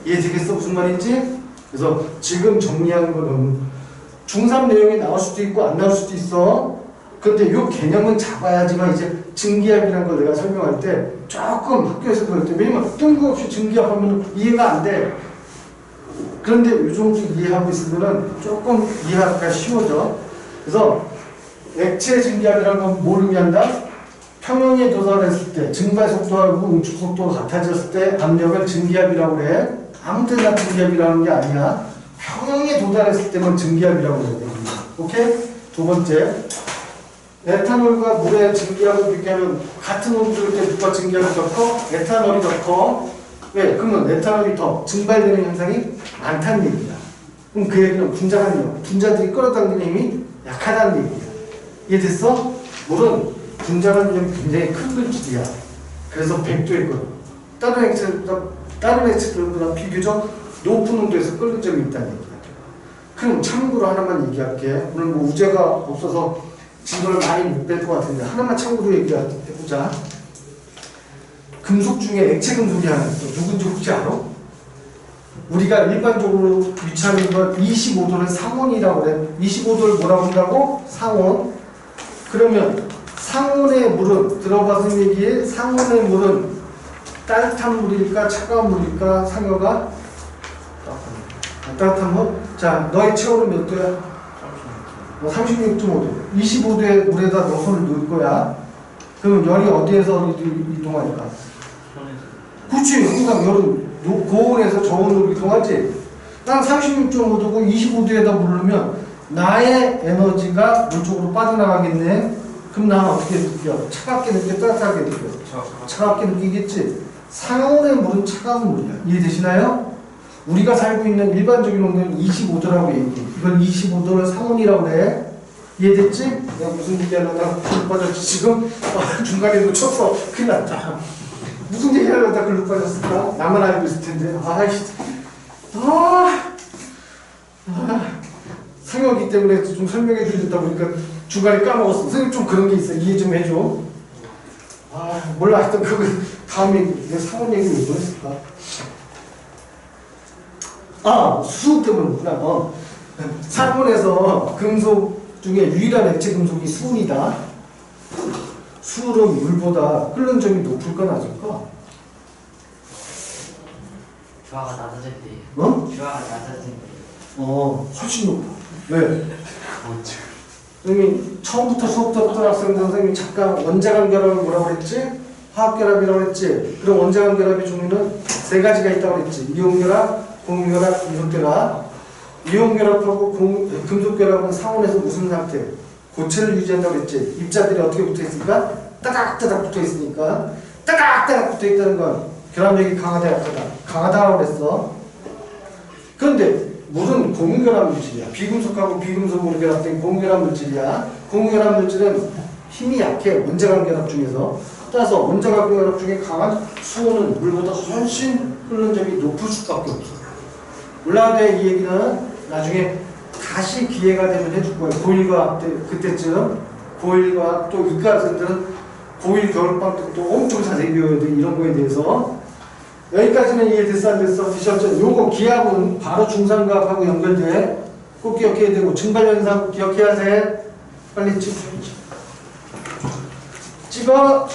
이해되겠어? 무슨 말인지? 그래서 지금 정리한 거는 중3 내용이 나올 수도 있고 안 나올 수도 있어. 근데 이 개념은 잡아야지만 이제 증기압이라는 걸 내가 설명할 때 조금 학교에서 그럴 때 왜냐면 뜬금없이 증기압 하면 이해가 안 돼. 그런데 이 정도 이해하고 있으면 조금 이해하기가 쉬워져. 그래서 액체 증기압이라는 건 뭘 의미한다? 평형에 도달했을 때 증발 속도하고 응축 속도가 같아졌을 때 압력을 증기압이라고 그래. 아무 때나 증기압이라는 게 아니야. 평형에 도달했을 때만 증기압이라고 그래. 오케이? 두 번째, 에탄올과 물의 증기압을 비교하면 같은 온도일 때 누가 증기압이 더 커? 에탄올이 더 커. 왜? 그러면 에탄올이 더 증발되는 현상이 많다는 얘기야. 그럼 그 얘기는 분자들이 끌어당기는 힘이 약하다는 얘기야. 이해됐어? 물은 분자가 굉장히 큰 물질이야. 그래서 100도에 끓어. 다른 액체들보다 비교적 높은 온도에서 끓는 점이 있다는 얘기야. 그럼 참고로 하나만 얘기할게. 오늘 뭐 우제가 없어서 진도를 많이 못 뺄 것 같은데 하나만 참고로 얘기해보자. 금속 중에 액체 금속이 하나 있어. 누군지 혹시 알아? 우리가 일반적으로 위치하는 건 25도는 상온이라고 그래. 25도를 뭐라고 한다고? 상온. 그러면 상온의 물은 들어봐서 얘기해. 상온의 물은 따뜻한 물일까 차가운 물일까? 상여가 따뜻한 물? 자, 너의 체온은 몇 도야? 36.5도. 25도의 물에다 너 손을 넣을 거야. 그럼 열이 어디에서 이동할까? 그렇지. 그러니까 열은 고온에서 저온으로 이동하지. 난 36.5도고 25도에다 물을 넣으면 나의 에너지가 물 쪽으로 빠져나가겠네. 그럼 나는 어떻게 느껴? 차갑게 느껴? 따뜻하게 느껴? 차갑게 느끼겠지? 상온의 물은 차가운 물이야. 이해되시나요? 우리가 살고 있는 일반적인 온도는 25도라고 얘기해. 이걸 25도를 상온이라고 해. 이해됐지? 내가 무슨 얘기하려다 글로 빠졌지 지금? 중간에 놓쳤어. 큰일 났다. 무슨 얘기하려다 글로 빠졌을까? 나만 알고 있을 텐데. 아이씨. 상혁이 때문에 좀 설명해 주려다 보니까 중간에 까먹었어. 선생님 좀 그런 게 있어. 이해 좀 해줘. 몰라. 하여튼 그거 다음에 내 상온 얘기 왜 했을까? 수소 때문이구나. 상온에서 금속 중에 유일한 액체 금속이 수은이다. 수은 물보다 끓는 점이 높을까 낮을까? 주화가 낮아질 때. 주화가 낮아질 때. 훨씬 높아. 왜? 선생님이 처음부터 수업 들었던 학생들 선생님이 잠깐 원자간 결합을 뭐라고 그랬지? 화학 결합이라고 그랬지? 그럼 원자간 결합의 종류는 세 가지가 있다고 그랬지? 이온 결합, 공유 결합, 금속 결합. 이온 결합하고 금속 결합은 상온에서 무슨 상태? 고체를 유지한다고 그랬지? 입자들이 어떻게 붙어 있으니까? 따닥따닥 붙어 있으니까 따닥따닥 붙어 있다는 건 결합력이 강하다 약하다? 강하다고 그랬어. 그런데 물은 공유결합 물질이야. 비금속하고 비금속으로 결합된 공유결합 물질이야. 공유결합 물질은 힘이 약해. 원자간 결합 중에서. 따라서 원자간 결합 중에 강한 수온은 물보다 훨씬 흐르는 점이 높을 수밖에 없어. 올라가야 이 얘기는 나중에 다시 기회가 되면 해줄 거예요. 고1과학 때 그때쯤 고1과학 또 이과생들은 고1 겨울방학 때 또 엄청 자세히 배워야 돼. 이런 거에 대해서. 여기까지는 이해됐어 안 됐어? 되셨죠? 요거 기압은 바로 중상과학하고 연결돼. 꼭 기억해야 되고 증발현상 기억해야 돼. 빨리 찍어.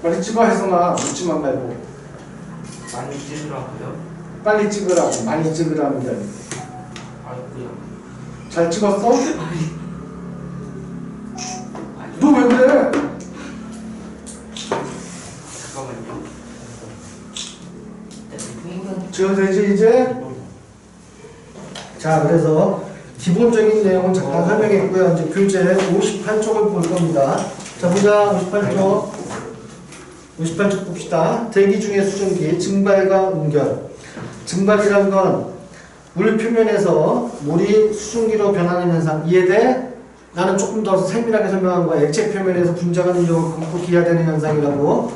빨리 찍어 혜성아. 묻지만 말고. 많이 찍으라고요? 빨리 찍으라고. 많이 찍으라는 게 아니고. 아이고요. 잘 찍었어? 너 왜 그래? 잠깐만요. 지어되지 이제? 자, 그래서 기본적인 내용은 잠깐 설명했고요. 이제 교재 58쪽을 볼 겁니다. 자, 보자. 58쪽. 58쪽 봅시다. 대기 중의 수증기, 증발과 응결. 증발이란 건 물 표면에서 물이 수증기로 변하는 현상. 이해돼? 나는 조금 더 세밀하게 설명한 거야. 액체 표면에서 분자가 능력을 걷고 기하되는 현상이라고.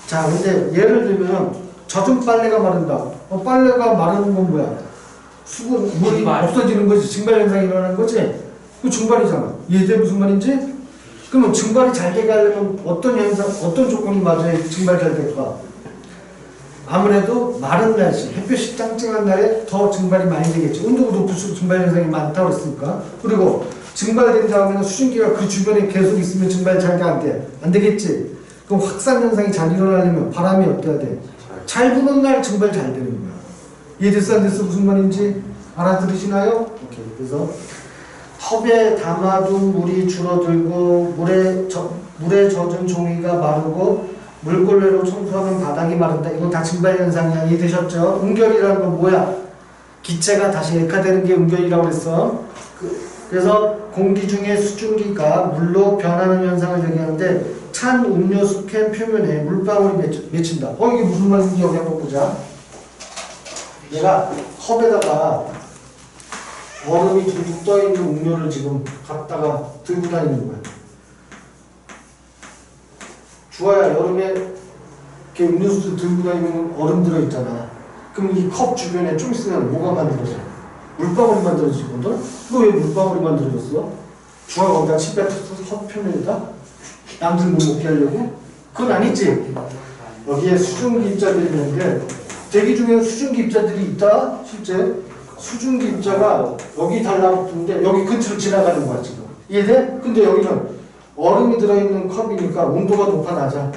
자, 근데 예를 들면 젖은 빨래가 마른다. 빨래가 마르는 건 뭐야? 수분, 물이 없어지는 거지. 증발 현상이 일어나는 거지. 그 증발이잖아. 이해돼? 무슨 말인지? 그러면 증발이 잘 되게 하려면 어떤 현상, 어떤 조건이 맞아야 증발이 잘 될까? 아무래도 마른 날씨, 햇볕이 짱짱한 날에 더 증발이 많이 되겠지. 온도가 높을수록 증발 현상이 많다고 했으니까. 그리고 증발된 다음에는 수증기가 그 주변에 계속 있으면 증발이 잘 돼, 안 돼? 안 되겠지? 그럼 확산 현상이 잘 일어나려면 바람이 어때야 돼? 잘 부는 날 증발 잘 되는 거야. 이해됐어 안 됐어? 무슨 말인지 알아들으시나요? 오케이. 그래서 컵에 담아둔 물이 줄어들고 물에 젖은 종이가 마르고 물걸레로 청소하면 바닥이 마른다. 이건 다 증발 현상이야. 이해되셨죠? 응결이라는 건 뭐야? 기체가 다시 액화되는 게 응결이라고 그랬어. 그래서 공기 중에 수증기가 물로 변하는 현상을 얘기하는데 찬 음료수 캔 표면에 물방울이 맺힌다. 이게 무슨 말인지 여기 한번 보자. 내가 컵에다가 얼음이 둥둥 떠있는 음료를 지금 갖다가 들고 다니는 거야. 주아야, 여름에 이렇게 음료수 들고 다니면 얼음 들어있잖아. 그럼 이 컵 주변에 좀 있으면 뭐가 만들어져? 물방울이 만들어지거든? 너 왜 물방울이 만들어졌어? 주아가 거기다 침 뱉었어? 컵 표면에다? 남들 못 먹게 하려고? 그건 아니지. 여기에 수증기 입자들이 있는데 대기 중에 수증기 입자들이 있다? 실제 수증기 입자가 여기 달라붙는데 여기 근처를 지나가는 거야 지금. 이해돼? 근데 여기는 얼음이 들어있는 컵이니까 온도가 높아 낮아?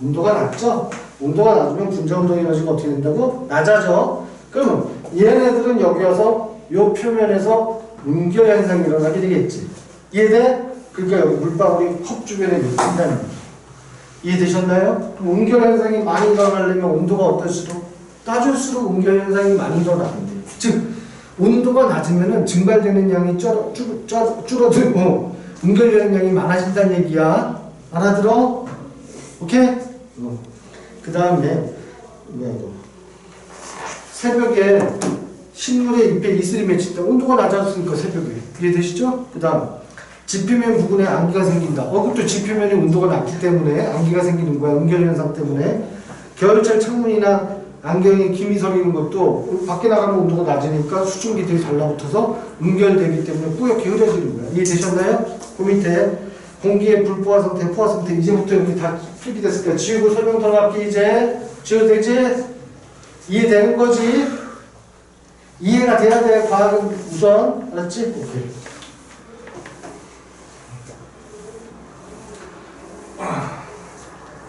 온도가 낮죠? 온도가 낮으면 분자운동 에너지가 어떻게 된다고? 낮아져. 그러면 얘네들은 여기 와서 요 표면에서 응결 현상이 일어나게 되겠지. 이해돼? 그러니까 여기 물방울이 컵 주변에 맺힌다는 거야. 이해되셨나요? 응결 현상이 많이 일어나려면 온도가 어떨수록 낮을수록 응결 현상이 많이 일어나는데 즉 온도가 낮으면은 증발되는 양이 줄어들고 응결되는 양이 많아진다는 얘기야. 알아들어? 오케이? 그 다음에 새벽에 식물의 잎에 이슬이 맺힐 때 온도가 낮아졌으니까 새벽에 이해되시죠? 그 다음 지표면 부근에 안개가 생긴다. 그것도 지표면이 온도가 낮기 때문에 안개가 생기는 거야. 응결현상 때문에. 겨울철 창문이나 안경에 김이 서리는 것도 밖에 나가면 온도가 낮으니까 수증기들이 달라붙어서 응결되기 때문에 뿌옇게 흐려지는 거야. 이해되셨나요? 그 밑에 공기의 불포화 상태, 포화 상태 이제부터 이렇게 다 필기됐으니까 지우고 설명 더 할게. 이제 지워도 되지? 이해되는 거지? 이해가 돼야 돼. 과학은 우선. 알았지? 오케이.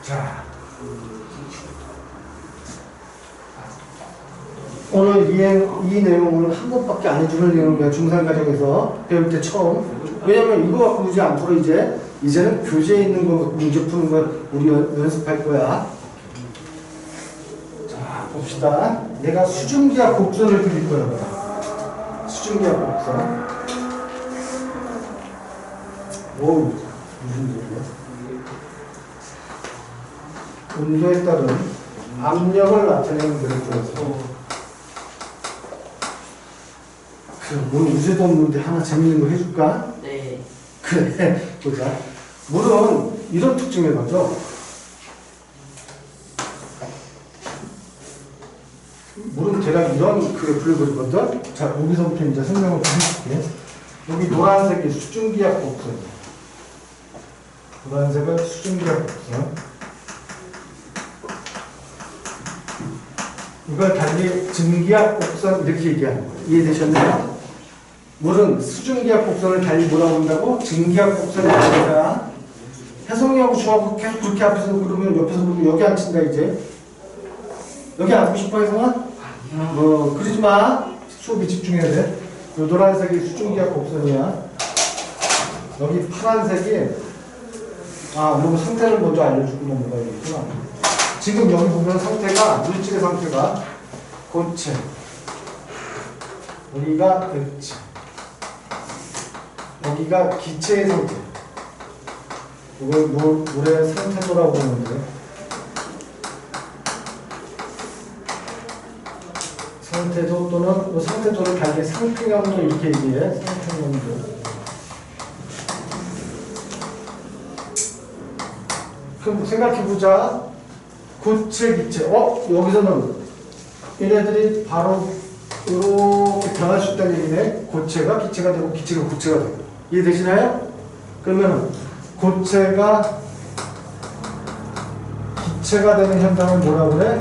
자, 오늘 이 내용을 한 번밖에 안 해주는 내용이야. 중상과정에서 배울 때 처음. 왜냐면 이거 갖고 문제 안 풀어. 이제는 교재에 있는 거 문제 푸는 걸 우리 연습할 거야. 자, 봅시다. 내가 수증기압 곡선을 그릴 거야. 수증기압 곡선. 오, 무슨 소리야? 온도에 따른 압력을 나타내는 그래프여서 오늘 우주도 없는데 하나 재밌는 거 해줄까? 네. 그래, 보자. 물은 이런 특징을 가져. 물은 대략 이런 그래프를 그리거든. 자, 여기서부터 이제 설명을 드릴게. 여기 노란색이 수증기압 곡선. 노란색은 수증기압 곡선. 이걸 달리 증기압 곡선 이렇게 얘기하는 거예요. 이해되셨나요? 물은 수증기압 곡선을 달리 뭐라고 한다고? 증기압 곡선이 아니라 혜성이하고 저하고 계속 그렇게 앞에서 그러면 옆에서 그러면 여기 앉힌다 이제. 여기 앉고 싶어 혜성아? 그러지 마. 수업에 집중해야 돼. 요 노란색이 수증기압 곡선이야. 여기 파란색이 요거 상태를 먼저 알려주면 뭐가 되겠구나. 지금 여기 보면 상태가 물질의 상태가 고체, 여기가 액체, 여기가 기체의 상태. 이걸 물의 상태도라고 하는데 상태도 또는 상태도를 달리 상태감도 이렇게 얘기해. 상태감도. 그럼 생각해보자. 고체, 기체. 여기서는 얘네들이 바로 이렇게 변할 수 있다는 얘기네. 고체가 기체가 되고 기체가 고체가 되고. 이해되시나요? 그러면 고체가 기체가 되는 현상을 뭐라고 그래?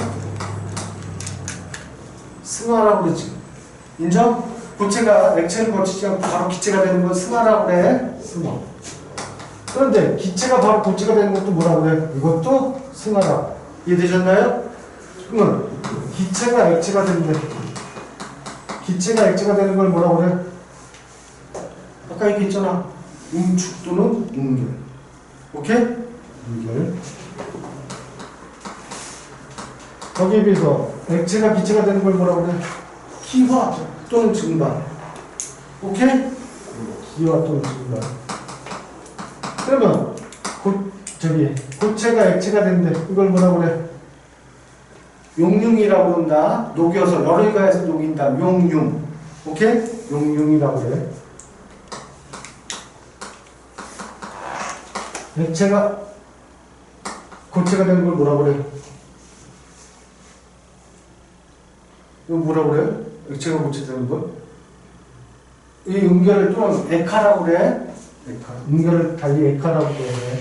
승화라고 그러지. 인정? 고체가 액체를 거치지 않고 바로 기체가 되는 건 승화라고 그래. 승화. 그런데 기체가 바로 고체가 되는 것도 뭐라고 그래? 이것도 승화라고. 이해되셨나요? 그러면 기체가 액체가 되는데 기체가 액체가 되는 걸 뭐라고 그래? 아까 얘기했잖아. 응축 또는 응결. 오케이? 응결. 거기에 비해서 액체가 기체가 되는 걸 뭐라고 그래? 기화 또는 증발. 오케이? 기화 또는 증발. 그러면 고체가 액체가 되는데 이걸 뭐라고 그래? 용융이라고 그런다. 녹여서 열을 가해서 녹인다. 용융. 오케이? 용융이라고 그래. 액체가 고체가 되는 걸 뭐라고 그래? 이거 뭐라고 그래? 액체가 고체 되는 걸? 이 응결을 또는 액화라고 그래. 액화. 응결을 달리 액화라고 그래.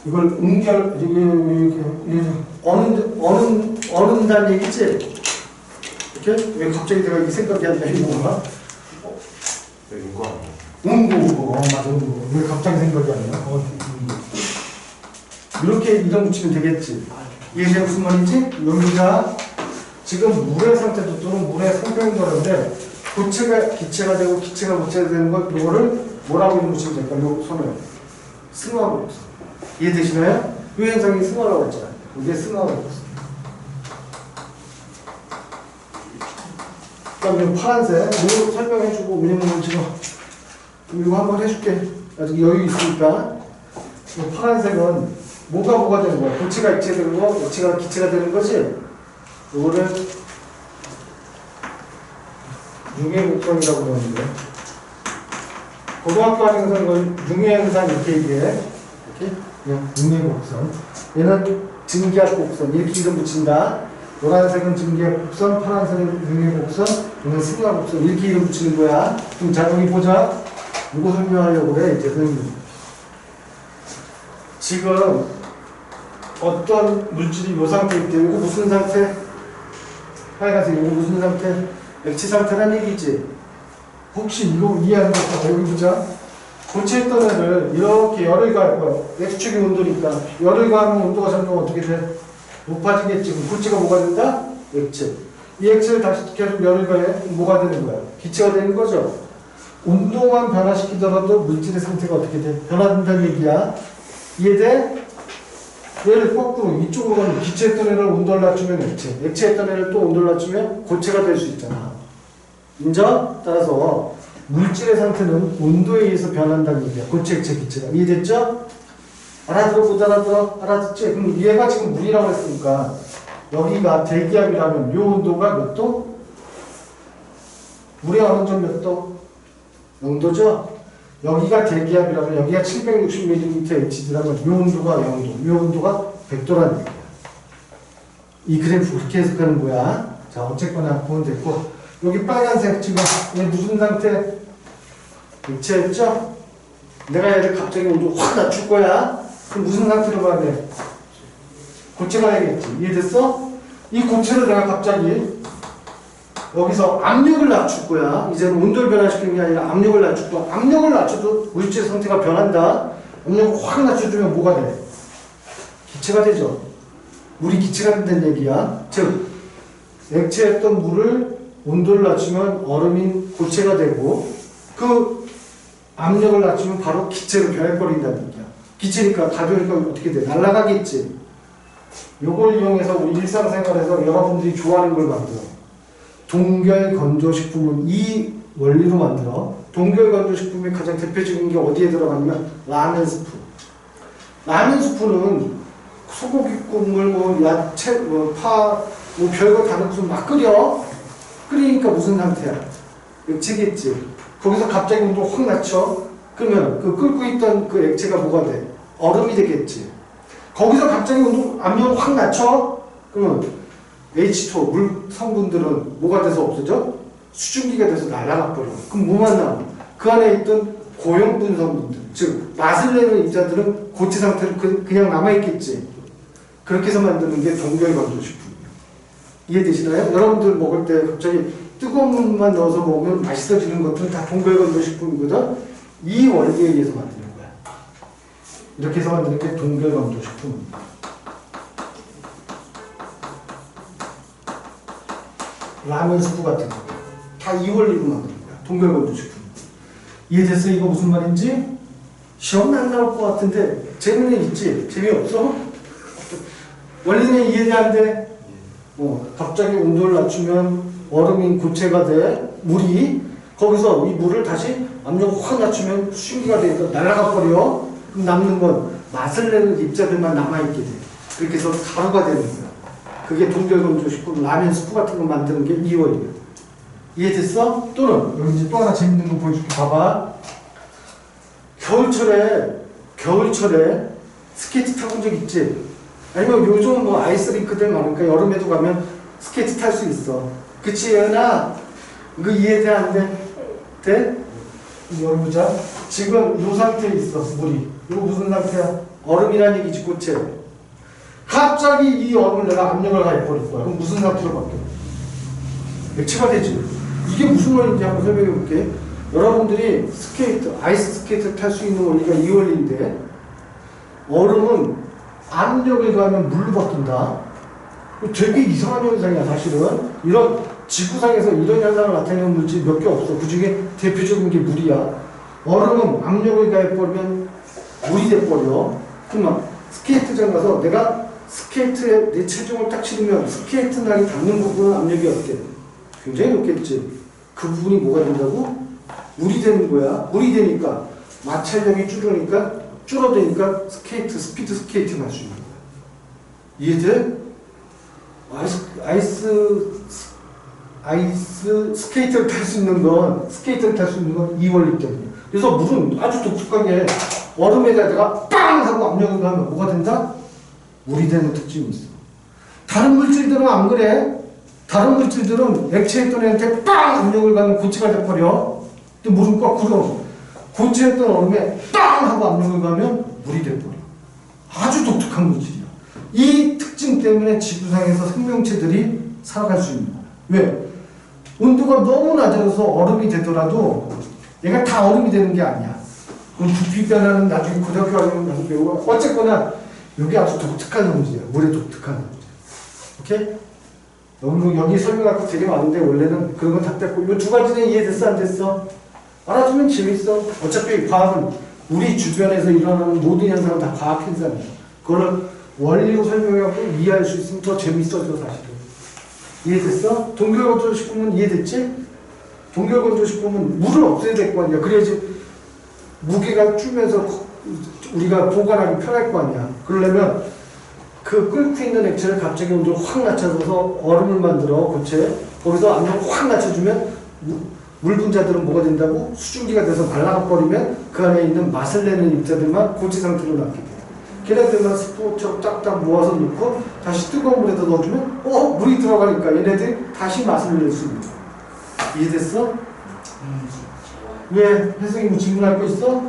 이걸 응결, 어는다는 얘기지? 이렇게? 왜 갑자기 내가 이 생각이 안 나니, 뭔가? 응고. 맞아, 응고. 왜 갑자기 생각이 안 나? 이렇게 이름 붙이면 되겠지? 이게 무슨 말인지? 여기가 지금 물의 상태도 또는 물의 상태인 거는데, 고체가 기체가 되고 기체가 고체가 되는 것, 이거를 뭐라고 이름 붙이면 될까? 요 손을. 승화로. 이해되시나요? 이 현상이 승화라고 했잖아요. 이게 승화라고 했어요. 그다음에 파란색 이거 설명해주고 왜냐면 지금 이거 한번 해줄게. 아직 여유 있으니까. 이 파란색은 뭐가 되는 거야? 고체가 액체되는 거, 액체가 기체가 되는 거지. 이거를 융해곡선이라고 그러는데 고등학교 과정에서 이걸 융해현상 이렇게 얘기해. 이렇게 그냥 융해곡선. 얘는 증기압곡선 이렇게 이름 붙인다. 노란색은 증기압곡선, 파란색은 융해곡선, 얘는 승합곡선 이렇게 이름 붙이는 거야. 그럼 자 여기 보자. 이거 설명하려고 그래 이제 선생님. 지금 어떤 물질이 이 상태일 때 이거 무슨 상태? 빨간색 이거 무슨 상태? 액체 상태란 얘기지. 혹시 이거 이해하는 거 없어? 여기 보자. 고체했던 애를 이렇게 열을 가할 거야. X축이 온도니까 열을 가하면 온도가 점점 어떻게 돼? 높아지겠지. 그럼 고체가 뭐가 된다? 액체. 이 액체를 다시 계속 열을 가해 뭐가 되는 거야? 기체가 되는 거죠. 온도만 변화시키더라도 물질의 상태가 어떻게 돼? 변화된다는 얘기야. 이해돼? 얘를 거꾸로 이쪽으로 가면 기체했던 애를 온도를 낮추면 액체, 액체했던 애를 또 온도를 낮추면 고체가 될 수 있잖아. 인정? 따라서 물질의 상태는 온도에 의해서 변한다는 얘기야. 고체, 액체, 기체가. 이해됐죠? 알아들어 못 알아들어? 알아듣지? 그럼 얘가 지금 물이라고 했으니까 여기가 대기압이라면 요 온도가 몇 도? 물의 어느 점 몇 도? 0도죠? 여기가 대기압이라면 여기가 760ml HG라면 요 온도가 0도, 요 온도가 100도라는 얘기야. 이 그래프 그렇게 해석하는 거야. 자, 어쨌거나 보면 됐고 여기 빨간색 지금 얘 무슨 상태? 액체였죠? 내가 얘를 갑자기 온도 확 낮출 거야. 그럼 무슨 상태로 가야 돼? 고체가 되겠지. 이해됐어? 이 고체를 내가 갑자기 여기서 압력을 낮출 거야. 이제는 온도를 변화시키는 게 아니라 압력을 낮출 거야. 압력을 낮춰도 물질 상태가 변한다. 압력을 확 낮춰주면 뭐가 돼? 기체가 되죠. 물이 기체가 된다는 얘기야. 즉 액체였던 물을 온도를 낮추면 얼음인 고체가 되고 그 압력을 낮추면 바로 기체로 변해버린다는 얘기야. 기체니까 가벼우니까 어떻게 돼? 날아가겠지. 요걸 이용해서 우리 일상생활에서 여러분들이 좋아하는 걸 만들어. 동결 건조식품은 이 원리로 만들어. 동결 건조식품의 가장 대표적인 게 어디에 들어가냐면 라면 스프. 라면 스프는 소고기 국물, 뭐 야채, 뭐 파, 뭐 별거 다 넣고서 막 끓여. 끓이니까 무슨 상태야? 액체겠지. 거기서 갑자기 온도 확 낮춰. 그러면 그 끓고 있던 그 액체가 뭐가 돼? 얼음이 되겠지. 거기서 갑자기 온도 압력을 확 낮춰. 그러면 H2O 물 성분들은 뭐가 돼서 없어져? 수증기가 돼서 날아가 버려. 그럼 뭐만 남아? 그 안에 있던 고형분 성분들, 즉 맛을 내는 입자들은 고체 상태로 그냥 남아있겠지. 그렇게 해서 만드는 게 동결 건조식품이에요. 이해되시나요? 여러분들 먹을 때 갑자기 뜨거운 물만 넣어서 먹으면 맛있어지는 것들은 다 동결 건조식품이거든. 이 원리에 의해서 만드는 거야. 이렇게 해서 만드는 게 동결 건조식품입니다. 라면 스프 같은 거. 다 이 원리로 만드는 거야. 동결 건조식품. 이해됐어? 이거 무슨 말인지? 시험은 안 나올 것 같은데 재미는 있지? 재미없어? 원리는 이해가 안 돼? 갑자기 온도를 낮추면 얼음인 고체가 돼. 물이. 거기서 이 물을 다시 압력을 확 낮추면 수증기가 되니까 날아가 버려. 그럼 남는 건 맛을 내는 입자들만 남아있게 돼. 그렇게 해서 가루가 되는 거야. 그게 동결 건조식품, 라면 스프 같은 거 만드는 게 이 원리야. 이해됐어? 또는 여기 이제 또 하나 재밌는 거 보여줄게. 봐봐. 겨울철에 스케이트 타본 적 있지? 아니면 요즘 뭐 아이스링크들 많으니까 여름에도 가면 스케이트 탈 수 있어. 그치, 예은아? 이거 이해돼, 안 돼? 돼? 여기 보자. 지금 이 상태에 있어, 물이. 이거 무슨 상태야? 얼음이란 얘기지, 고체. 갑자기 이 얼음을 내가 압력을 가해버릴 거야. 그럼 무슨 상태로 바뀌어? 액체가 되지. 이게 무슨 원리인지 한번 설명해 볼게. 여러분들이 아이스 스케이트를 탈 수 있는 원리가 이 원리인데, 얼음은 압력을 가하면 물로 바뀐다. 되게 이상한 현상이야, 사실은. 이런, 지구상에서 이런 현상을 나타내는 물질이 몇 개 없어. 그 중에 대표적인 게 물이야. 얼음은 압력을 가해버리면 물이 돼버려. 그러면 스케이트장 가서 내가 스케이트에 내 체중을 딱 실으면 스케이트 날이 닿는 부분은 압력이 어때? 굉장히 높겠지. 그 부분이 뭐가 된다고? 물이 되는 거야. 물이 되니까 마찰력이 줄어드니까 스피드 스케이팅 할 수 있는 거야. 이해돼? 아이스 스케이트를 탈 수 있는 건 이 원리 때문이야. 그래서 물은 아주 독특하게 얼음에다가 빵 하고 압력을 가면 뭐가 된다? 물이 되는 특징이 있어. 다른 물질들은 안 그래. 다른 물질들은 액체에 있던 애한테 빵 압력을 가면 고체가 돼버려. 근데 물은 거꾸로 고체에 있던 얼음에 빵 하고 압력을 가면 물이 돼버려. 아주 독특한 물질이야. 이 특징 때문에 지구상에서 생명체들이 살아갈 수 있는 거야. 왜? 온도가 너무 낮아져서 얼음이 되더라도 얘가 다 얼음이 되는 게 아니야. 그럼 부피 변화는 나중에 고등학교 가면 배우고, 어쨌거나 여기 아주 독특한 문제야. 물의 독특한 문제. 오케이? 너무 여기 설명할 거 되게 많은데 원래는 그런 건 다 뺐고, 이 두 가지는 이해됐어 안 됐어? 알아두면 재밌어. 어차피 과학은 우리 주변에서 일어나는 모든 현상은 다 과학 현상이야. 그거를 원리로 설명하고 이해할 수 있으면 더 재밌어져 사실은. 이해됐어? 동결건조식품은 이해됐지? 동결건조식품은 물을 없애야 될 거 아니야. 그래야지 무게가 줄면서 우리가 보관하기 편할 거 아니야. 그러려면 그 끓고 있는 액체를 갑자기 온도를 확 낮춰서 얼음을 만들어 고체. 거기서 압력을 확 낮춰주면 물 분자들은 뭐가 된다고? 수증기가 돼서 말라버리면 그 안에 있는 맛을 내는 입자들만 고체 상태로 남게 돼. 걔네들만 스포처럼 딱딱 모아서 넣고 다시 뜨거운 물에다 넣어주면 물이 들어가니까 얘네들이 다시 맛을 낼 수 있는 거야. 이해됐어? 왜? 혜성이 뭐 질문할 거 있어?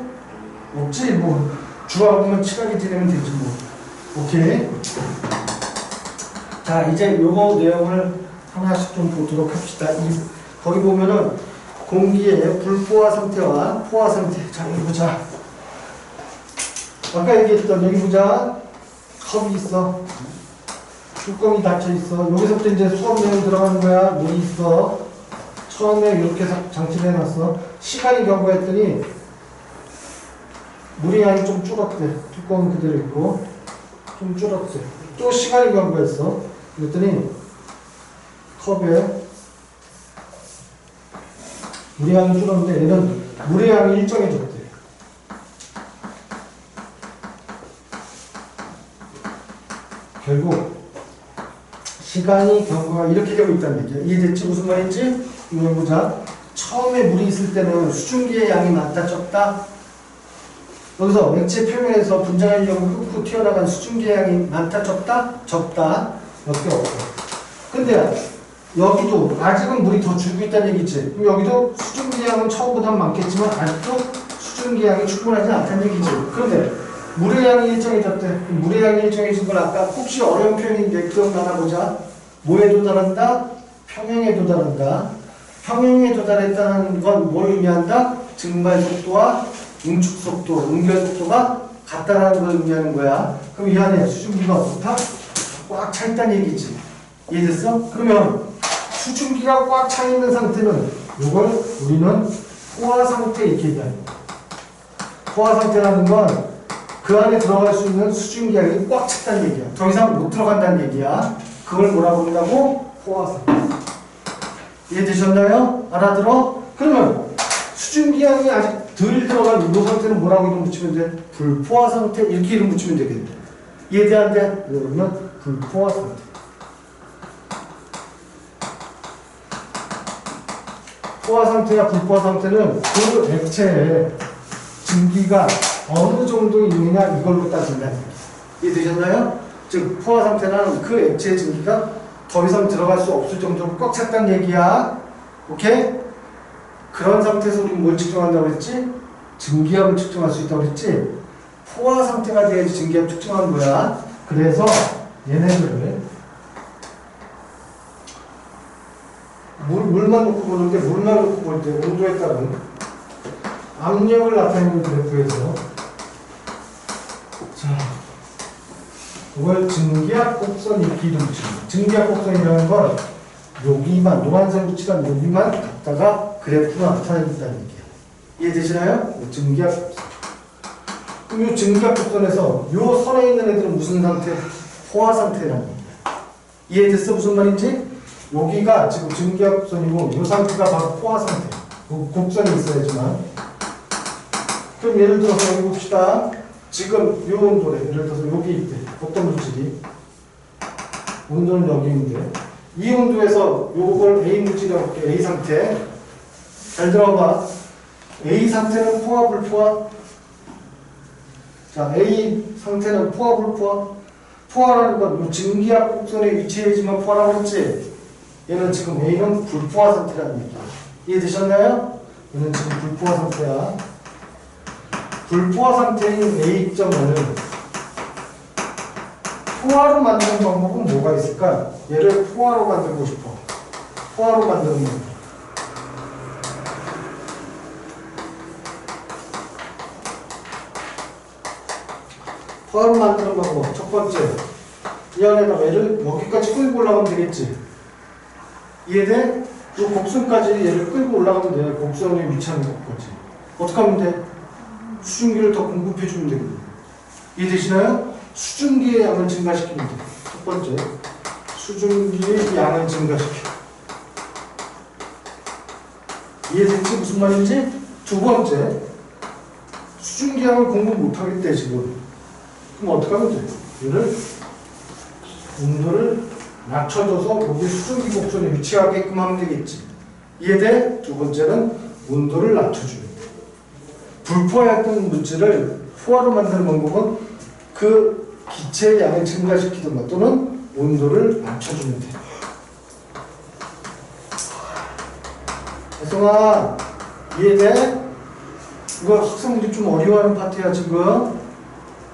없지? 뭐 주하고 보면 친하게 지내면 되지 뭐. 오케이. 자, 이제 요거 내용을 하나씩 좀 보도록 합시다. 거기 보면은 공기의 불포화 상태와 포화 상태. 자, 여기 보자. 아까 얘기했던 여기 보자. 컵이 있어. 뚜껑이 닫혀 있어. 여기서부터 이제 수업 내용 들어가는 거야. 물이 있어. 처음에 이렇게 장치를 해놨어. 시간이 경과했더니 물의 양이 좀 줄었대. 뚜껑은 그대로 있고 좀 줄었대. 또 시간이 경과했어. 그랬더니 컵에 물의 양이 줄었는데 얘는 물의 양이 일정해졌대. 결국 시간이 경과가 이렇게 되고 있다는 얘기야. 이해됐지? 무슨 말인지? 이거 보자. 처음에 물이 있을 때는 수증기의 양이 많다 적다? 여기서 액체 표면에서 분자연력을 끊고 튀어나간 수증기의 양이 많다 적다? 적다. 몇 개 없고. 근데 여기도 아직은 물이 더 줄고 있다는 얘기지. 그럼 여기도 수증기 양은 처음보다 많겠지만 아직도 수증기 양이 충분하지 않다는 얘기지. 그런데 물의 양이 일정해졌대. 물의 양이 일정해진 걸 아까 혹시 어려운 표현인데 기억나나 보자. 뭐에 도달한다? 평행에 도달한다. 평행에 도달했다는 건 뭘 의미한다? 증발 속도와 응축 속도, 응결 속도가 같다라는 걸 의미하는 거야. 그럼 이 안에 수증기가 어떻다? 꽉 차 있다는 얘기지. 이해됐어? 그러면 수증기가 꽉 차 있는 상태는 이걸 우리는 포화 상태 이렇게 얘기하는 거야. 포화 상태라는 건 그 안에 들어갈 수 있는 수증기 양이 꽉 찼다는 얘기야. 더 이상 못 들어간다는 얘기야. 그걸 뭐라고 한다고? 포화 상태. 이해되셨나요? 알아들어? 그러면 수증기 양이 아직 덜 들어간 이 상태는 뭐라고 이름 붙이면 돼? 불포화 상태 이렇게 이름 붙이면 되겠네. 이해돼 안 돼? 그러면 불포화 상태. 포화 상태와 불포화 상태는 그 액체에 증기가 어느 정도 있느냐 이걸로 따진다. 이해되셨나요? 즉 포화 상태는 그 액체의 증기가 더 이상 들어갈 수 없을 정도로 꽉 찼다는 얘기야. 오케이? 그런 상태에서 우리는 뭘 측정한다고 했지? 증기압을 측정할 수 있다고 했지? 포화 상태가 돼야지 증기압 측정하는 거야. 그래서 얘네들을 물만 놓고 보는데 물만 놓고 볼 때 온도에 따른 압력을 나타내는 그래프에서 자, 이걸 증기압 곡선 이렇게 이름 붙입니다. 증기압 곡선이라는 건 여기만 노란색으로 칠한 여기만 갖다가 그래프가 나타낸다는 얘기예요. 이해되시나요? 증기압 곡선. 그럼 이 증기압 곡선에서 이 선에 있는 애들은 무슨 상태? 포화 상태라는 겁니다. 이해됐어? 무슨 말인지? 여기가 지금 증기압 곡선이고 이 상태가 바로 포화 상태. 곡선이 있어야지만. 그럼 예를 들어서 여기 봅시다. 지금 이 온도래. 예를 들어서 여기 있대. 어떤 물질이. 온도는 여기인데 이 온도에서 요걸 A 물질이라고 볼게. A 상태. 잘 들어봐. A 상태는 포화 불포화? 자, A 상태는 포화 불포화? 포화라는 건 증기압 곡선에 위치해지만 포화라고 했지? 얘는 지금 A는 불포화 상태라는 얘기야. 이해되셨나요? 얘는 지금 불포화 상태야. 불포화 상태인 A점을 포화로 만드는 방법은 뭐가 있을까? 얘를 포화로 만들고 싶어. 포화로 만드는 방법. 포화로 만드는 방법. 첫 번째. 이 안에다 얘를 여기까지 끌고 올라가면 되겠지. 이해돼? 이 곡선까지 얘를 끌고 올라가면 돼. 곡선에 위치하는 것까지. 어떻게 하면 돼? 수증기를 더 공급해주면 되거든. 이해되시나요? 수증기의 양을 증가시키면 돼. 첫 번째. 수증기의 양을 증가시켜. 이해됐지? 무슨 말인지? 두 번째. 수증기 양을 공급 못하겠대, 지금. 그럼 어떻게 하면 돼? 얘를 온도를 낮춰줘서 여기 수증기 곡선에 위치하게끔 하면 되겠지. 이해돼? 두 번째는 온도를 낮춰주면 돼. 불포화했던 물질을 포화로 만드는 방법은 그 기체의 양을 증가시키든가 또는 온도를 낮춰주면 돼. 혜성아, 이해돼? 이거 학생들이 좀 어려워하는 파트야, 지금.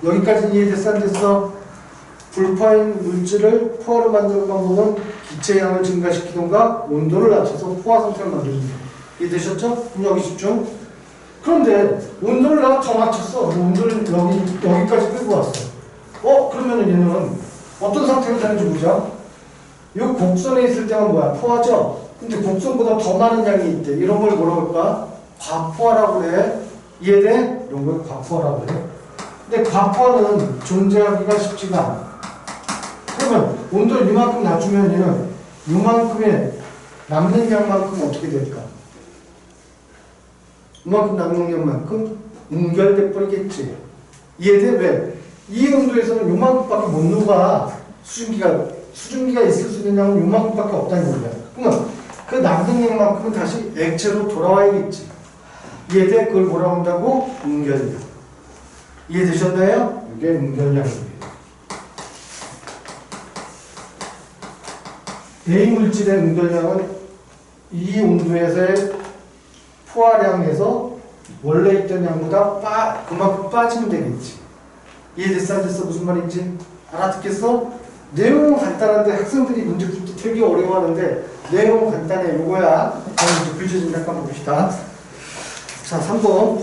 여기까지 이해됐어? 안 됐어? 불포화인 물질을 포화로 만드는 방법은 기체의 양을 증가시키던가 온도를 낮춰서 포화 상태를 만들면 돼. 이해되셨죠? 그럼 여기 집중. 그런데 온도를 내가 더 낮췄어. 온도를 여기까지 끌고 왔어. 그러면은 얘는 어떤 상태로 되는지 보자. 이 곡선에 있을 때는 뭐야? 포화죠? 근데 곡선보다 더 많은 양이 있대. 이런 걸 뭐라고 할까? 과포화라고 그래. 이해돼? 이런 걸 과포화라고 그래. 근데 과포화는 존재하기가 쉽지가 않아. 그러면 온도를 이만큼 낮추면 얘는 이만큼의 남는 양만큼 어떻게 될까? 이만큼 남는 양만큼 응결돼 버리겠지. 이해돼? 왜? 이 온도에서는 요만큼밖에 못 녹아. 수증기가 있을 수 있는 양은 요만큼밖에 없다는 거야. 그러면 그 남는 양만큼은 다시 액체로 돌아와야겠지. 이해돼? 그걸 뭐라고 한다고? 응결량. 이해되셨나요? 이게 응결량입니다. A 물질의 응결량은 이 온도에서의 포화량에서 원래 있던 양보다 그만큼 빠지면 되겠지. 이해됐어? 안 됐어? 무슨 말인지 알아듣겠어? 내용은 간단한데 학생들이 문제 풀 때 되게 어려워하는데 내용은 간단해. 요거야. 그럼 글씨 좀 잠깐 봅시다. 자, 3번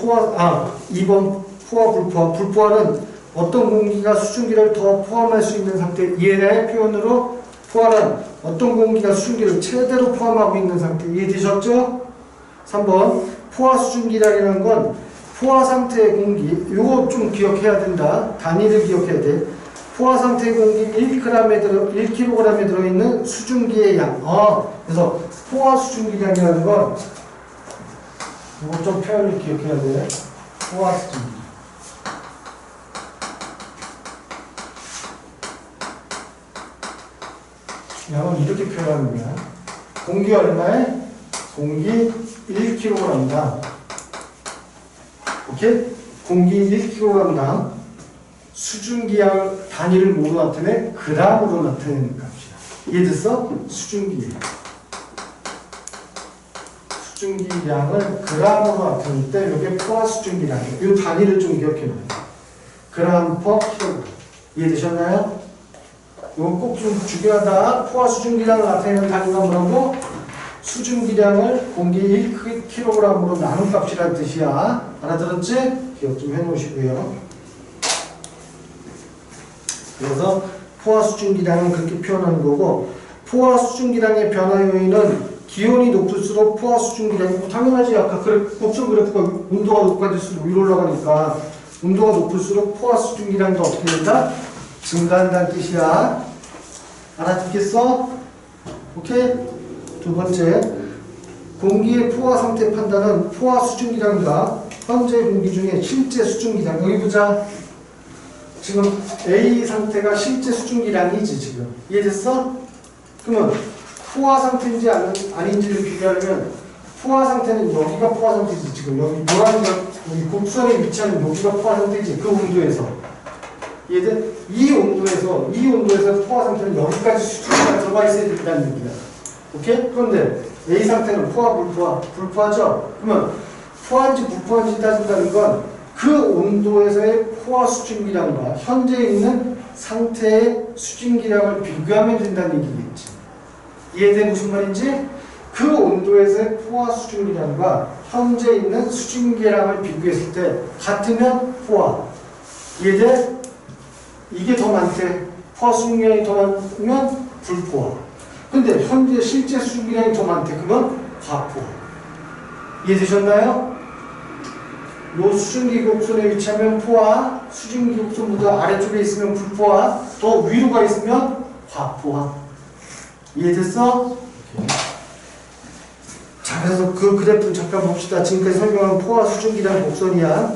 2번 포화 불포화. 불포화는 어떤 공기가 수증기를 더 포함할 수 있는 상태. 이해의 표현으로 포화는 어떤 공기가 수증기를 최대로 포함하고 있는 상태. 이해되셨죠? 3번 포화 수증기량이라는 건 포화 상태의 공기. 요거 좀 기억해야 된다. 단위를 기억해야 돼. 포화 상태의 공기 1kg에 들어있는 수증기의 양. 그래서 포화 수증기량이라는 건 이거 좀 표현을 기억해야 돼. 포화 수증기. 양은 이렇게 표현하는 거야. 공기 얼마에? 공기 1kg당. 오케이? 공기 1kg당 수증기양 단위를 뭐로 나타내? 그람으로 나타내는 값이야. 이해됐어? 수증기량을 그람으로 나타낼 때 이게 포화 수증기량이에요. 이 단위를 좀 기억해 놔요. 그람 퍼 킬로그램. 이해되셨나요? 이거 꼭 좀 중요하다. 포화 수증기량을 나타내는 단위가 뭐라고? 수증기량을 공기 1kg으로 나눈 값이라는 뜻이야. 알아들었지? 기억 좀 해놓으시고요. 그래서 포화 수증기량은 그렇게 표현하는 거고, 포화 수증기량의 변화 요인은 기온이 높을수록 포화 수증기량이 당연하지. 아까 곡선 그래프가 온도가 높아질수록 위로 올라가니까 온도가 높을수록 포화 수증기량도 어떻게 된다? 증가한다는 뜻이야. 알아듣겠어? 오케이? 두 번째, 공기의 포화 상태 판단은 포화 수증기량과 현재 공기 중에 실제 수증기량. 여기 보자. 지금 A 상태가 실제 수증기량이지 지금. 이해됐어? 그러면 포화 상태인지 아닌지를 비교하려면 포화 상태는 여기가 포화 상태지 지금. 여기 노란 여기 곡선에 위치하는 여기가 포화 상태지. 그 온도에서. 이해돼? 이 온도에서 포화 상태는 여기까지 수증기가 들어가 있어야 된다는 얘기야. 오케이? 그런데 A 상태는 포화, 불포화죠? 그러면 포화인지 불포화인지 따진다는 건 그 온도에서의 포화 수증기량과 현재 있는 상태의 수증기량을 비교하면 된다는 얘기겠지. 이해돼? 무슨 말인지? 그 온도에서의 포화 수증기량과 현재 있는 수증기량을 비교했을 때 같으면 포화. 이해돼? 이게 더 많대. 포화 수증기량이 더 많으면 불포화. 근데 현재 실제 수증기량이 더 많대. 그러면 과포화. 이해되셨나요? 요 수증기 곡선에 위치하면 포화, 수증기 곡선보다 아래쪽에 있으면 불포화, 더 위로 가 있으면 과포화. 이해됐어? 자, 그래서 그 그래프를 잠깐 봅시다. 지금까지 설명한 포화 수증기량 곡선이야.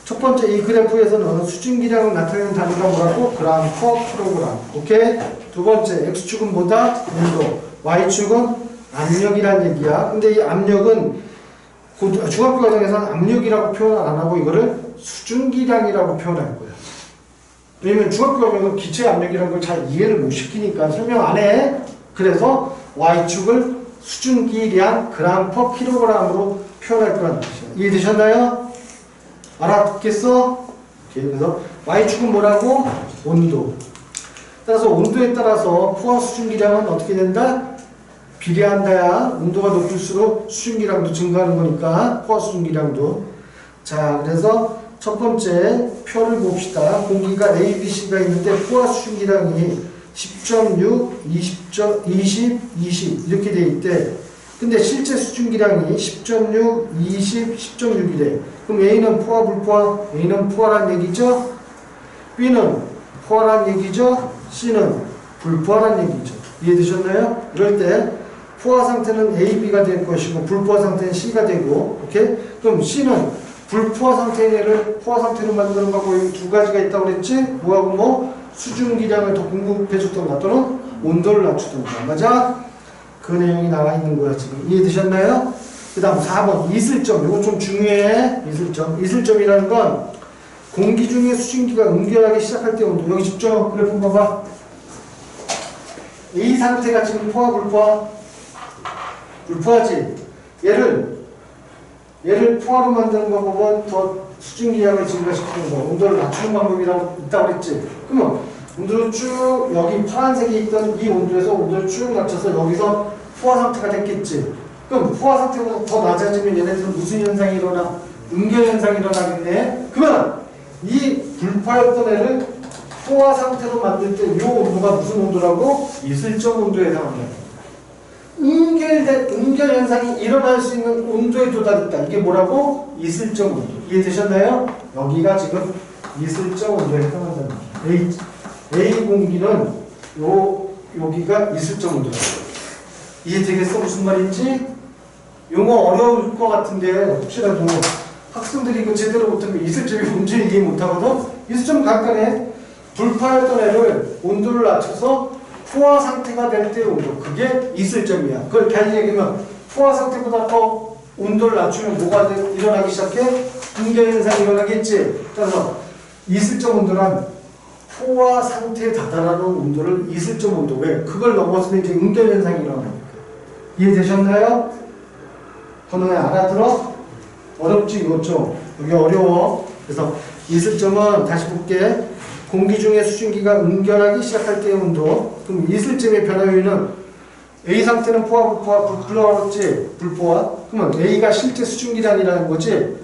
첫 번째 이 그래프에서는 수증기량을 나타내는 단위가 뭐라고? 그램 퍼 킬로그램. 오케이? 두 번째 X축은 뭐다? 온도. Y축은 압력이란 얘기야. 근데 이 압력은 중학교 과정에서는 압력이라고 표현 안 하고 이거를 수증기량이라고 표현할 거야. 왜냐면 중학교 과정에서는 기체 압력이라는 걸 잘 이해를 못 시키니까 설명 안 해. 그래서 Y축을 수증기량 그램 퍼 킬로그램으로 표현할 거란 뜻이야. 이해되셨나요? 알았겠어? 그래서 Y축은 뭐라고? 온도. 따라서 온도에 따라서 포화 수증기량은 어떻게 된다? 비례한다야. 온도가 높을수록 수증기량도 증가하는 거니까 포화 수증기량도. 자, 그래서 첫 번째 표를 봅시다. 공기가 A, B, C가 있는데 포화 수증기량이 10.6, 20 이렇게 돼 있대. 근데 실제 수증기량이 10.6, 20, 10.6이래. 그럼 A는 포화, 불포화? A는 포화란 얘기죠? B는 포화란 얘기죠? C는 불포화란 얘기죠. 이해되셨나요? 이럴 때 포화 상태는 A, B가 될 것이고 불포화 상태는 C가 되고, 오케이? 그럼 C는 불포화 상태를 포화 상태로 만드는 거고 여기 두 가지가 있다고 그랬지? 뭐하고 뭐? 수증기량을 더 공급해줬던가 또는 온도를 낮추던가. 맞아? 그 내용이 나와 있는 거야 지금. 이해되셨나요? 그 다음 4번 이슬점. 이거 좀 중요해. 이슬점이라는 건 공기 중에 수증기가 응결하기 시작할 때 온도. 여기 집중. 그래프 봐봐. 이 상태가 지금 포화, 불포화? 불포화지. 얘를 포화로 만드는 거 보면 더 수증기량을 증가시키는 거, 온도를 낮추는 방법이라고 있다고 그랬지. 그러면 온도를 쭉 여기 파란색이 있던 이 온도에서 온도를 쭉 낮춰서 여기서 포화 상태가 됐겠지. 그럼 포화 상태보다 더 낮아지면 얘네들은 무슨 현상이 일어나? 응결 현상이 일어나겠네. 그러면 이 불포화였던 애를 포화 상태로 만들 때 이 온도가 무슨 온도라고? 이슬점 온도에 해당한다. 응결 현상이 일어날 수 있는 온도에 도달했다. 이게 뭐라고? 이슬점 온도. 이해되셨나요? 여기가 지금 이슬점 온도에 해당한다는 거예요. A 공기는 여기가 이슬점 온도다. 이해되겠어? 무슨 말인지? 용어 어려울 것 같은데 혹시라도 학생들이 이거 제대로 못하면 이슬점이 뭔지 이해 못하거든? 이슬점 간단해. 불포화했던 애를 온도를 낮춰서 포화 상태가 될 때 온도. 그게 이슬점이야. 그걸 다시 얘기하면 포화 상태보다 더 온도를 낮추면 뭐가 일어나기 시작해? 응결 현상이 일어나겠지. 따라서 이슬점 온도란 포화 상태에 다다라는 온도를 이슬점 온도. 왜? 그걸 넘어서면 이제 응결 현상이 일어나니까. 이해되셨나요? 번호에 알아들어? 어렵지 이거죠? 여기 어려워. 그래서 이슬점은 다시 볼게. 공기 중에 수증기가 응결하기 시작할 때의 온도. 그럼 이슬점의 변화 요인은 A 상태는 포화, 불포화, 불포화였지? 불포화. 그러면 A가 실제 수증기량이라는 거지.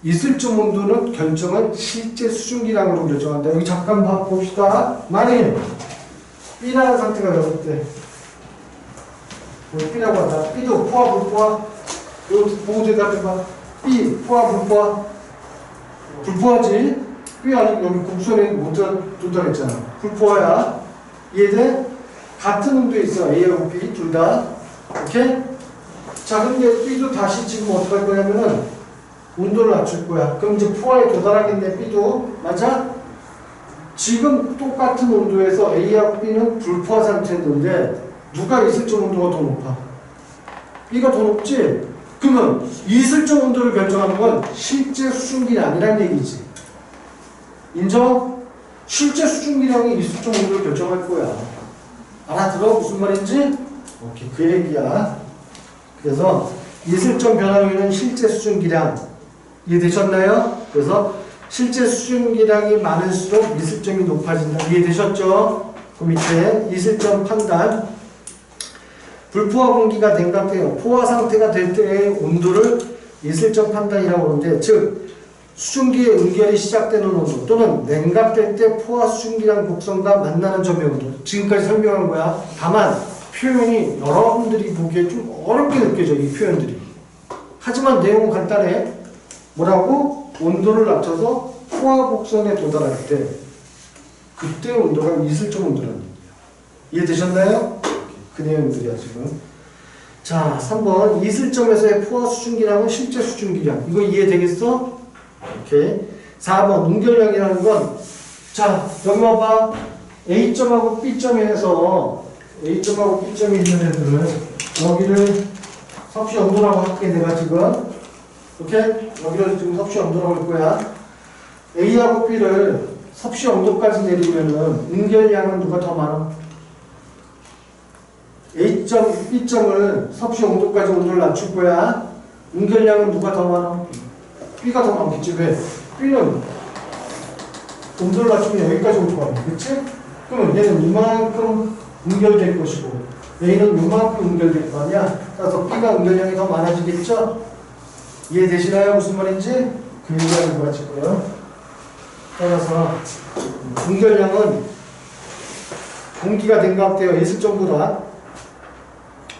이슬점 온도는 결정은 실제 수증기량으로 결정한다. 여기 잠깐 봅시다. 만일 B라는 상태가 되었을 때 B라고 한다. B도 포화, 불포화. 여기 보고 대답해봐. B, 포화, 불포화. 불포화지? B 아니면 여기 곡선에 못 도달했잖아. 불포화야. 이해돼? 같은 온도에 있어. A하고 B 둘 다. 오케이? 자, 근데 B도 다시 지금 어떻게 할 거냐면은 온도를 낮출 거야. 그럼 이제 포화에 도달하겠네, B도. 맞아? 지금 똑같은 온도에서 A하고 B는 불포화 상태인데 누가 이슬점 온도가 더 높아? B가 더 높지? 그러면 이슬점 온도를 결정하는 건 실제 수증기량이 아니란 얘기지. 인정? 실제 수증기량이 이슬점 온도를 결정할 거야. 알아들어? 무슨 말인지? 오케이, 그 얘기야. 그래서 이슬점 변화율은 실제 수증기량. 이해되셨나요? 그래서 실제 수증기량이 많을수록 이슬점이 높아진다. 이해되셨죠? 그 밑에 이슬점 판단. 불포화 공기가 냉각되어 포화 상태가 될 때의 온도를 이슬점 판단이라고 하는데, 즉 수증기의 응결이 시작되는 온도 또는 냉각될 때 포화 수증기량 곡선과 만나는 점의 온도. 지금까지 설명한 거야. 다만 표현이 여러분들이 보기에 좀 어렵게 느껴져, 이 표현들이. 하지만 내용은 간단해. 뭐라고? 온도를 낮춰서 포화 곡선에 도달할 때 그때 온도가 이슬점 온도라는 얘기야. 이해되셨나요? 그 내용들이야 지금. 자, 3번 이슬점에서의 포화 수증기량은 실제 수증기량. 이거 이해되겠어? 오케이. 4번 응결량이라는 건, 자 여기 봐봐. A점하고 B점에서 A점하고 B점에 있는 애들을 여기를 섭씨 온도라고 할게 내가 지금. 오케이? 여기를 지금 섭씨 온도라고 할 거야. A하고 B를 섭씨 온도까지 내리면은 응결량은 누가 더 많아? A점, B점을 섭씨 온도까지 온도를 낮출 거야. 응결량은 누가 더 많아? B가 더 많겠지. 왜? B는 온도를 낮추면 여기까지 올 거 아니야. 그치? 그러면 얘는 이만큼 응결될 것이고 A는 이만큼 응결될 거 아니야. 따라서 B가 응결량이 더 많아지겠죠? 이해되시나요? 무슨 말인지? 그 얘기하는 거 같고요. 따라서 응결량은 공기가 냉각되어 이슬점보다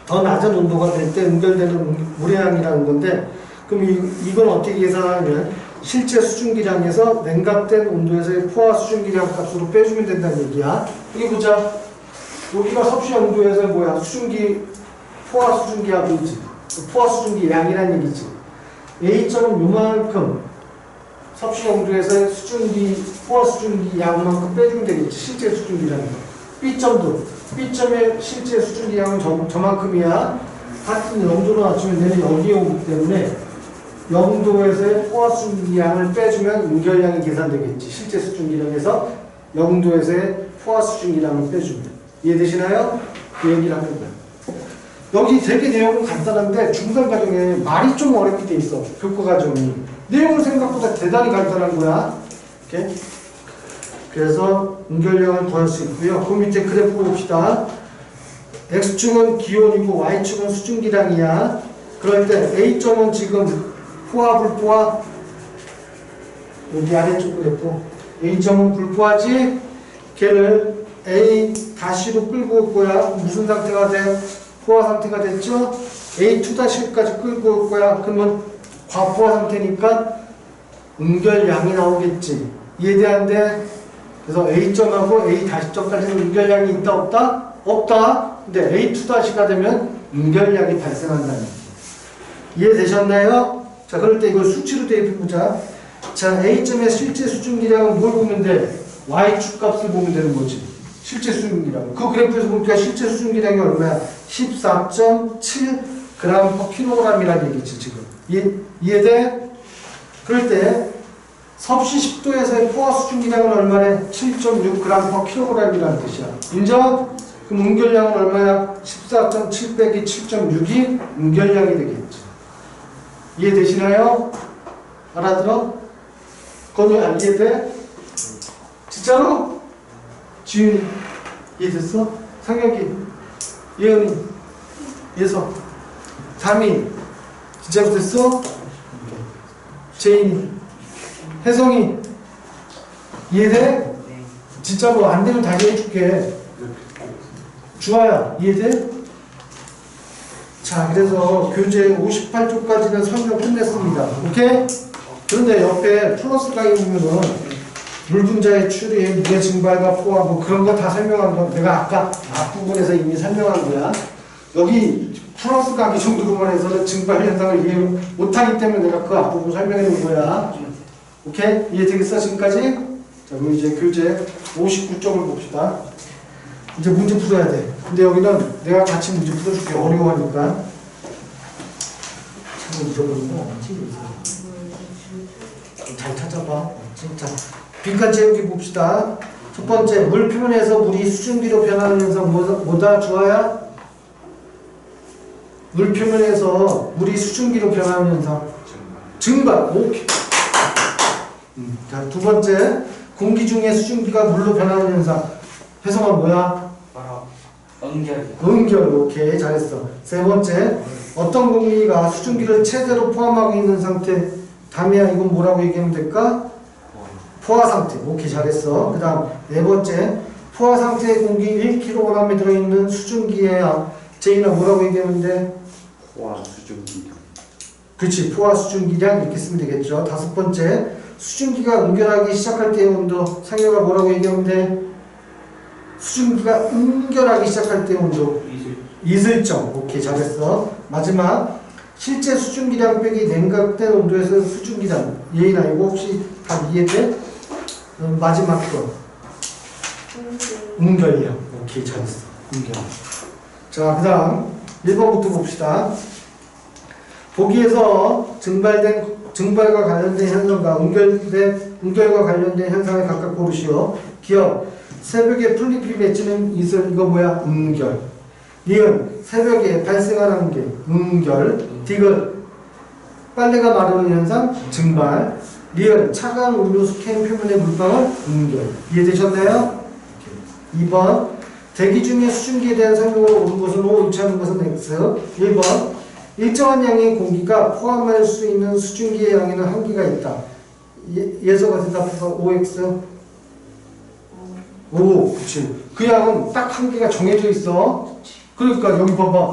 더 낮은 온도가 될 때 응결되는 물의 양이라는 건데, 그럼 이건 어떻게 계산하면 실제 수증기량에서 냉각된 온도에서의 포화 수증기량 값으로 빼주면 된다는 얘기야. 여기 보자. 여기가 섭씨 온도에서 뭐야? 수증기, 포화 수증기압이지. 포화 수증기 양이란 얘기지. A점은 요만큼 섭씨 온도에서의 수증기, 포화 수증기 양만큼 빼주면 되겠지. 실제 수증기량. B점도. B점의 실제 수증기량은 저만큼이야. 같은 0도로 낮추면 얘는 여기에 오기 때문에 0도에서의 포화 수증기량을 빼주면 응결량이 계산되겠지. 실제 수증기량에서 0도에서의 포화 수증기량을 빼주면. 이해되시나요? 그 얘기를 하는 거야. 여기 되게 내용은 간단한데 중간 과정에 말이 좀 어렵게 돼 있어. 교과 과정이. 내용은 생각보다 대단히 간단한 거야. 오케이? 그래서 응결량을 더할 수 있고요. 그 밑에 그래프 봅시다. X축은 기온이고 Y축은 수증기량이야. 그럴 때 A점은 지금 포화 불포화, 여기 아래쪽 그래프. A점은 불포화지. 걔를 A-로 끌고 올 거야. 무슨 상태가 돼? 포화 상태가 됐죠? A2-까지 끌고 올 거야. 그러면 과포화 상태니까 응결량이 나오겠지. 이해되는데? 그래서 A점하고 A-점까지는 응결량이 있다 없다? 없다. 근데 A2-가 되면 응결량이 발생한다는 얘기. 이해되셨나요? 자, 그럴 때 이걸 수치로 대입해보자. 자, A점의 실제 수증기량은 뭘 보면 돼? Y축 값을 보면 되는 거지. 실제 수증기량. 그 그래프에서 보니까 실제 수증기량이 얼마야? 14.7g/kg이라는 얘기지, 지금. 이해돼? 그럴 때 섭씨 10도에서의 포화 수증기량은 얼마래? 7.6g/kg이라는 뜻이야. 인정? 그럼 응결량은 얼마야? 14.7 빼기 7.6이 응결량이 되겠죠. 이해되시나요? 알아들어? 건우 안 이해돼? 진짜로? 지윤이 이해됐어? 상혁이, 예은이, 예서, 자민 진짜로 됐어? 제인이, 혜성이 이해돼? 진짜로 안 되면 다시 해줄게. 주아야 이해돼? 자, 그래서 교재 58쪽까지는 설명 끝냈습니다. 오케이? 그런데 옆에 플러스가 있으면은 물 분자의 추리, 물의 증발과 포화 뭐 그런 거 다 설명한 거 내가 아까 앞부분에서 이미 설명한 거야. 여기 플러스 가기 정도로만 해서는 증발 현상을 이해 못하기 때문에 내가 그 앞부분 설명해 놓은 거야. 오케이? 이해되겠어 지금까지? 자 그럼 이제 교재 59쪽을 봅시다. 이제 문제 풀어야 돼. 근데 여기는 내가 같이 문제 풀어줄게. 어려워하니까. 참 잊어버린 거 없지? 잘 찾아봐. 진짜. 빈칸 채우기 봅시다. 첫 번째, 물 표면에서 물이 수증기로 변하는 현상 뭐다 주어야? 물 표면에서 물이 수증기로 변하는 현상. 증발. 오케이. 자, 두 번째, 공기 중에 수증기가 물로 변하는 현상. 해석은 뭐야? 응결. 오케이. 잘했어. 세 번째, 어떤 공기가 수증기를 최대로 포함하고 있는 상태. 다음이야 이건 뭐라고 얘기하면 될까? 포화 상태. 오케이. 잘했어. 그 다음 네 번째, 포화 상태의 공기 1kg에 들어있는 수증기의 제이는 뭐라고 얘기하면 돼? 포화 수증기량. 그렇지. 포화 수증기량 이렇게 쓰면 되겠죠. 다섯 번째, 수증기가 응결하기 시작할 때의 온도. 상혁아 뭐라고 얘기하면 돼? 수증기가 응결하기 시작할 때의 온도. 이슬점. 오케이. 잘했어. 마지막, 실제 수증기량 빼기 냉각된 온도에서 수증기량. 예인아 이거 혹시 다 이해돼? 마지막 거. 응결량. 오케이. 잘했어. 응결. 자, 그 다음 1번부터 봅시다. 보기에서 증발과 관련된 현상과 응결과 관련된 현상을 각각 고르시오. 기억, 새벽에 풀잎이 맺히는 이슬, 이거 뭐야? 응결. 니은, 새벽에 발생하는 게 응결. 디귿, 빨래가 마르는 현상, 증발. 리은, 차가운 음료수 캔 표면의 물방울, 응결. 이해되셨나요? 2번, 대기 중에 수증기에 대한 설명으로 옳은 것은 O, 옳지 않은 것은 X. 1번, 일정한 양의 공기가 포함할 수 있는 수증기의 양에는 한계가 있다. 예서가 대답해서 OX. 오, 그치. 그 양은 딱 한계가 정해져 있어. 그러니까 여기 봐봐.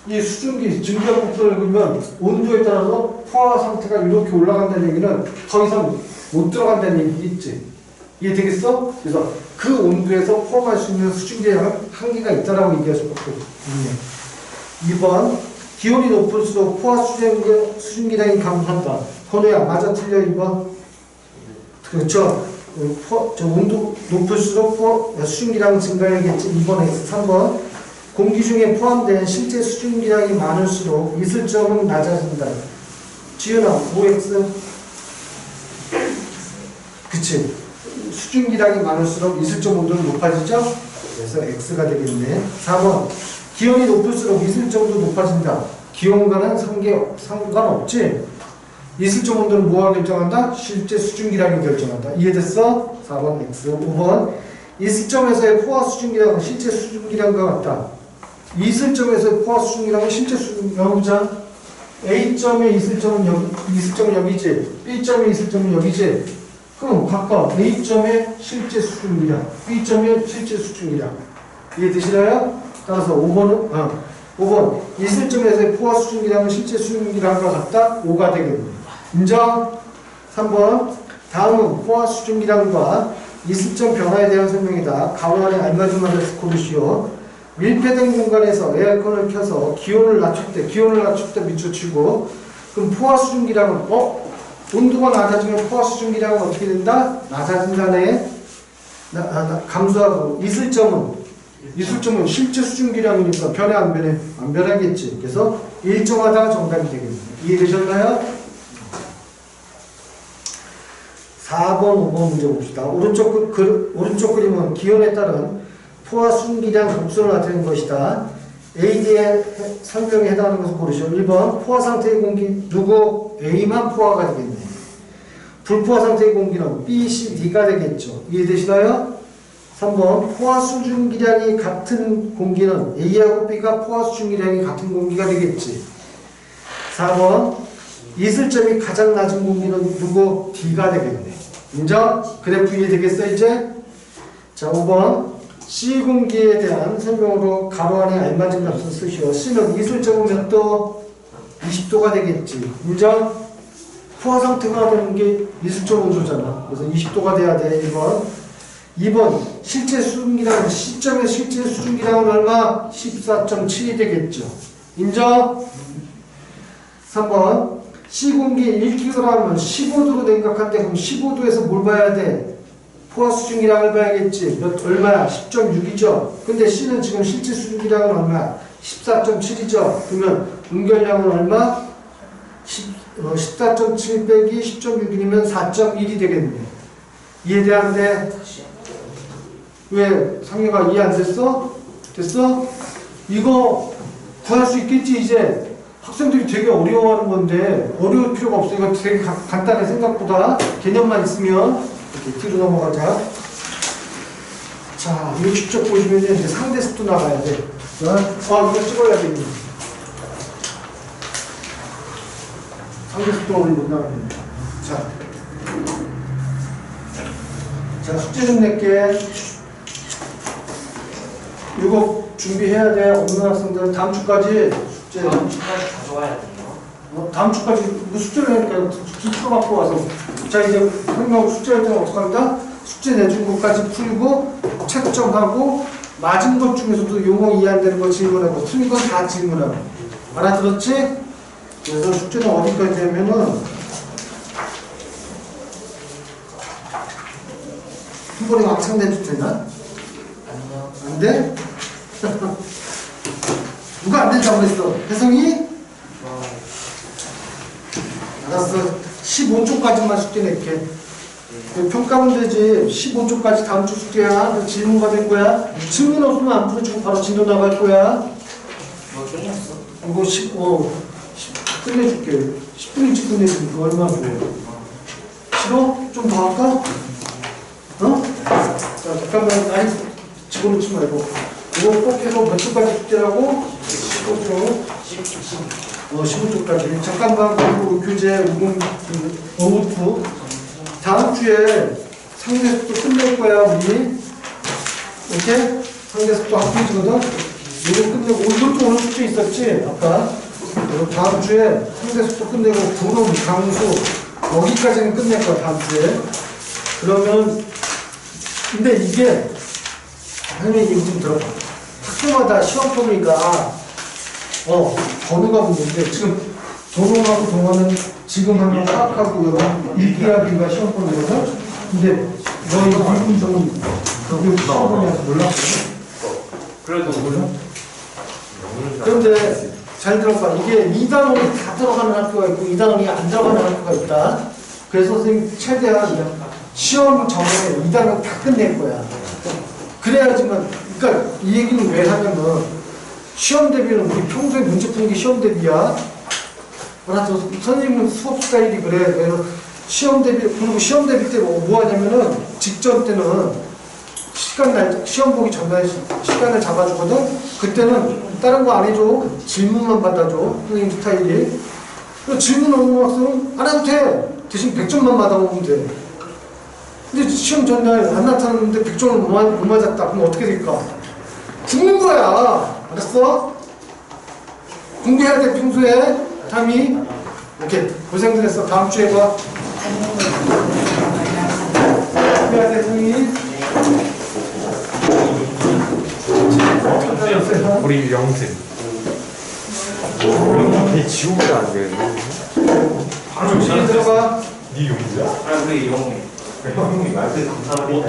이 수증기, 증기압 폭도를 그러면 온도에 따라서 포화 상태가 이렇게 올라간다는 얘기는 더 이상 못 들어간다는 얘기겠지. 이해되겠어? 그래서 그 온도에서 포함할 수 있는 수증기의 한계가 있다라고 얘기할 수밖에 없네. 2번, 기온이 높을수록 포화 수증기량이 감소한다. 건우야, 맞아 틀려 2번? 그렇죠. 온도 높을수록 수증기량 증가해야겠지. 2번 X. 3번, 공기 중에 포함된 실제 수증기량이 많을수록 이슬점은 낮아진다. 지윤아, OX. 그치. 수증기량이 많을수록 이슬점 온도는 높아지죠? 그래서 X가 되겠네. 4번, 기온이 높을수록 이슬점도 높아진다. 기온과는 상관없지? 이슬점 온도는 뭐가 결정한다? 실제 수증기량이 결정한다. 이해됐어? 4번 X. 5번, 이슬점에서의 포화 수증기량은 실제 수증기량과 같다. 이슬점에서의 포화 수증기량은 실제 수증기량. 보자. A점의 이슬점은 여기지. B점의 이슬점은 여기지. 그럼 각각 A점의 실제 수증기량, B점의 실제 수증기량. 이해되시나요? 따라서 5번 이슬점에서의 포화 수증기량은 실제 수증기량과 같다. 5가 되겠네. 인정? 3번, 다음은 포화 수증기량과 이슬점 변화에 대한 설명이다. 가로 안에 알맞은 말을 고르시오. 밀폐된 공간에서 에어컨을 켜서 기온을 낮출 때 밑줄치고, 그럼 포화 수증기량은 온도가 낮아지면 포화 수증기량은 어떻게 된다? 낮아진다네. 감소하고. 이슬점은 실제 수증기량이니까 변해 안 변해? 안 변하겠지. 그래서 일정하다 정답이 되겠네. 이해되셨나요? 4번, 5번 문제 봅시다. 오른쪽 그림은 기온에 따른 포화 수증기량 곡선을 나타낸 것이다. AD의 설명에 해당하는 것을 고르시오. 1번, 포화 상태의 공기 누구? A만 포화가 되겠네. 불포화 상태의 공기는 B, C, D가 되겠죠. 이해되시나요? 3번, 포화 수증기량이 같은 공기는 A하고 B가 포화 수증기량이 같은 공기가 되겠지. 4번, 이슬점이 가장 낮은 공기는 누구? D가 되겠네. 인정? 그래프 이해되겠어 이제? 자, 5번, C 공기에 대한 설명으로 가로 안에 알맞은 값을 쓰시오. C는 이슬점은 몇 도? 20도가 되겠지. 인정? 포화 상태가 되는 게 미술적 온도잖아. 그래서 20도가 돼야 돼. 1번. 2번 실제 수증기량 시점의 실제 수증기량은 얼마? 14.7이 되겠죠. 인정? 3번 C공기 1kg은 15도로 냉각한데 그럼 15도에서 뭘 봐야 돼? 포화 수증기량을 봐야겠지. 얼마야? 10.6이죠. 근데 C는 지금 실제 수증기량은 얼마야? 14.7이죠. 그러면 응결량은 얼마? 14.7 빼기 10.6이면 4.1이 되겠네. 이해돼안돼? 왜? 상혜가 이해 안 됐어? 됐어? 이거 구할 수 있겠지 이제? 학생들이 되게 어려워하는 건데 어려울 필요가 없어. 이거 되게 간단해 생각보다. 개념만 있으면. 이렇게 뒤로 넘어가자. 자, 이거 직접 보시면 이제 상대 습도 나가야 돼. 이거 찍어야 돼. 상대 습도가 우리 못 나가네. 자, 숙제 좀 낼게. 이거 준비해야 돼. 없는 학생들 다음 주까지 숙제. 다음 주까지 가져와야 돼요. 다음 주까지 숙제를 하니까 숙제 갖고 와서. 자, 이제 선생님하고 숙제할 때는 어떻게 합니다? 숙제 내준 것까지 풀고 채점하고 맞은 것 중에서도 용어 이해 안 되는 거 질문하고 틀린 건 다 질문하고. 알아들었지? 그래서 숙제는 어디까지 하면은 한 번에 왕창 내도 되나? 아니요. 안 돼? 누가 안 된다고 그랬어? 혜성이? 알았어. 15쪽까지만 숙제 낼게. 평가 문제지. 15쪽까지 다음 주 숙제야. 질문 받을 거야. 질문 없으면 안 풀어주고 바로 진도 나갈 거야. 뭐 끝났어? 이거 10 끝내줄게. 10분 일찍 끝내주니까 얼마나 좋아. 싫어? 좀 더 할까? 어? 자, 잠깐만. 아니, 집어넣지 말고. 이거 꼭 해서 몇 초까지 숙제라고? 15초. 15초까지. 잠깐만. 그리고 교재 오후 다음 주에 상대습도 끝낼 거야, 우리. 이렇게? 상대습도 한 페이지거든? 이거 끝내고, 이것도 오늘 숙제 있었지? 아까. 그리고 다음 주에 상대습도 끝내고, 구름, 강수, 여기까지는 끝낼 거야, 다음 주에. 그러면, 근데 이게, 선생님 이거 좀 들어봐. 학교마다 시험 포니까, 번호가 문제인데, 지금, 도롱하고 동화는 지금 하면 파악하고 여기 일기하기가 시험 포니거든? 근데, 너 이거 불분성은 여기 시험 포니라서 몰랐거든? 그래도 몰라? 그런데, 잘 들어봐. 이게 2단원이 다 들어가는 학교가 있고 2단원이 안 들어가는 학교가 있다. 그래서 선생님 최대한 시험 전에 2단원 다 끝낼 거야. 그래야지만, 그러니까 이 얘기는 왜 하냐면 시험 대비는 우리 평소에 문제 푸는 게 시험 대비야. 알았어. 선생님은 수업 스타일이 그래. 그래서 시험 대비, 그리고 시험 대비 때 뭐 하냐면은 직전 때는 시험 보기 전날 시간을 잡아주거든? 그때는 다른 거 안 해줘. 질문만 받아줘. 선생님 스타일이. 질문 없는 학생은 안 해도 돼. 대신 100점만 받아오면 돼. 근데 시험 전날 안 나타났는데 100점을 못 맞았다. 그럼 어떻게 될까? 죽는 거야. 알았어? 공부해야 돼, 평소에. 담이. 오케이. 고생들 했어. 다음 주에 봐. 공부해야 돼, 성이. 우리 영생. 지우면 안 되는데. 바로 뒤에 들어가. 네 용이야? 아, 우리 영웅이. 형이 나한테 감사합니다.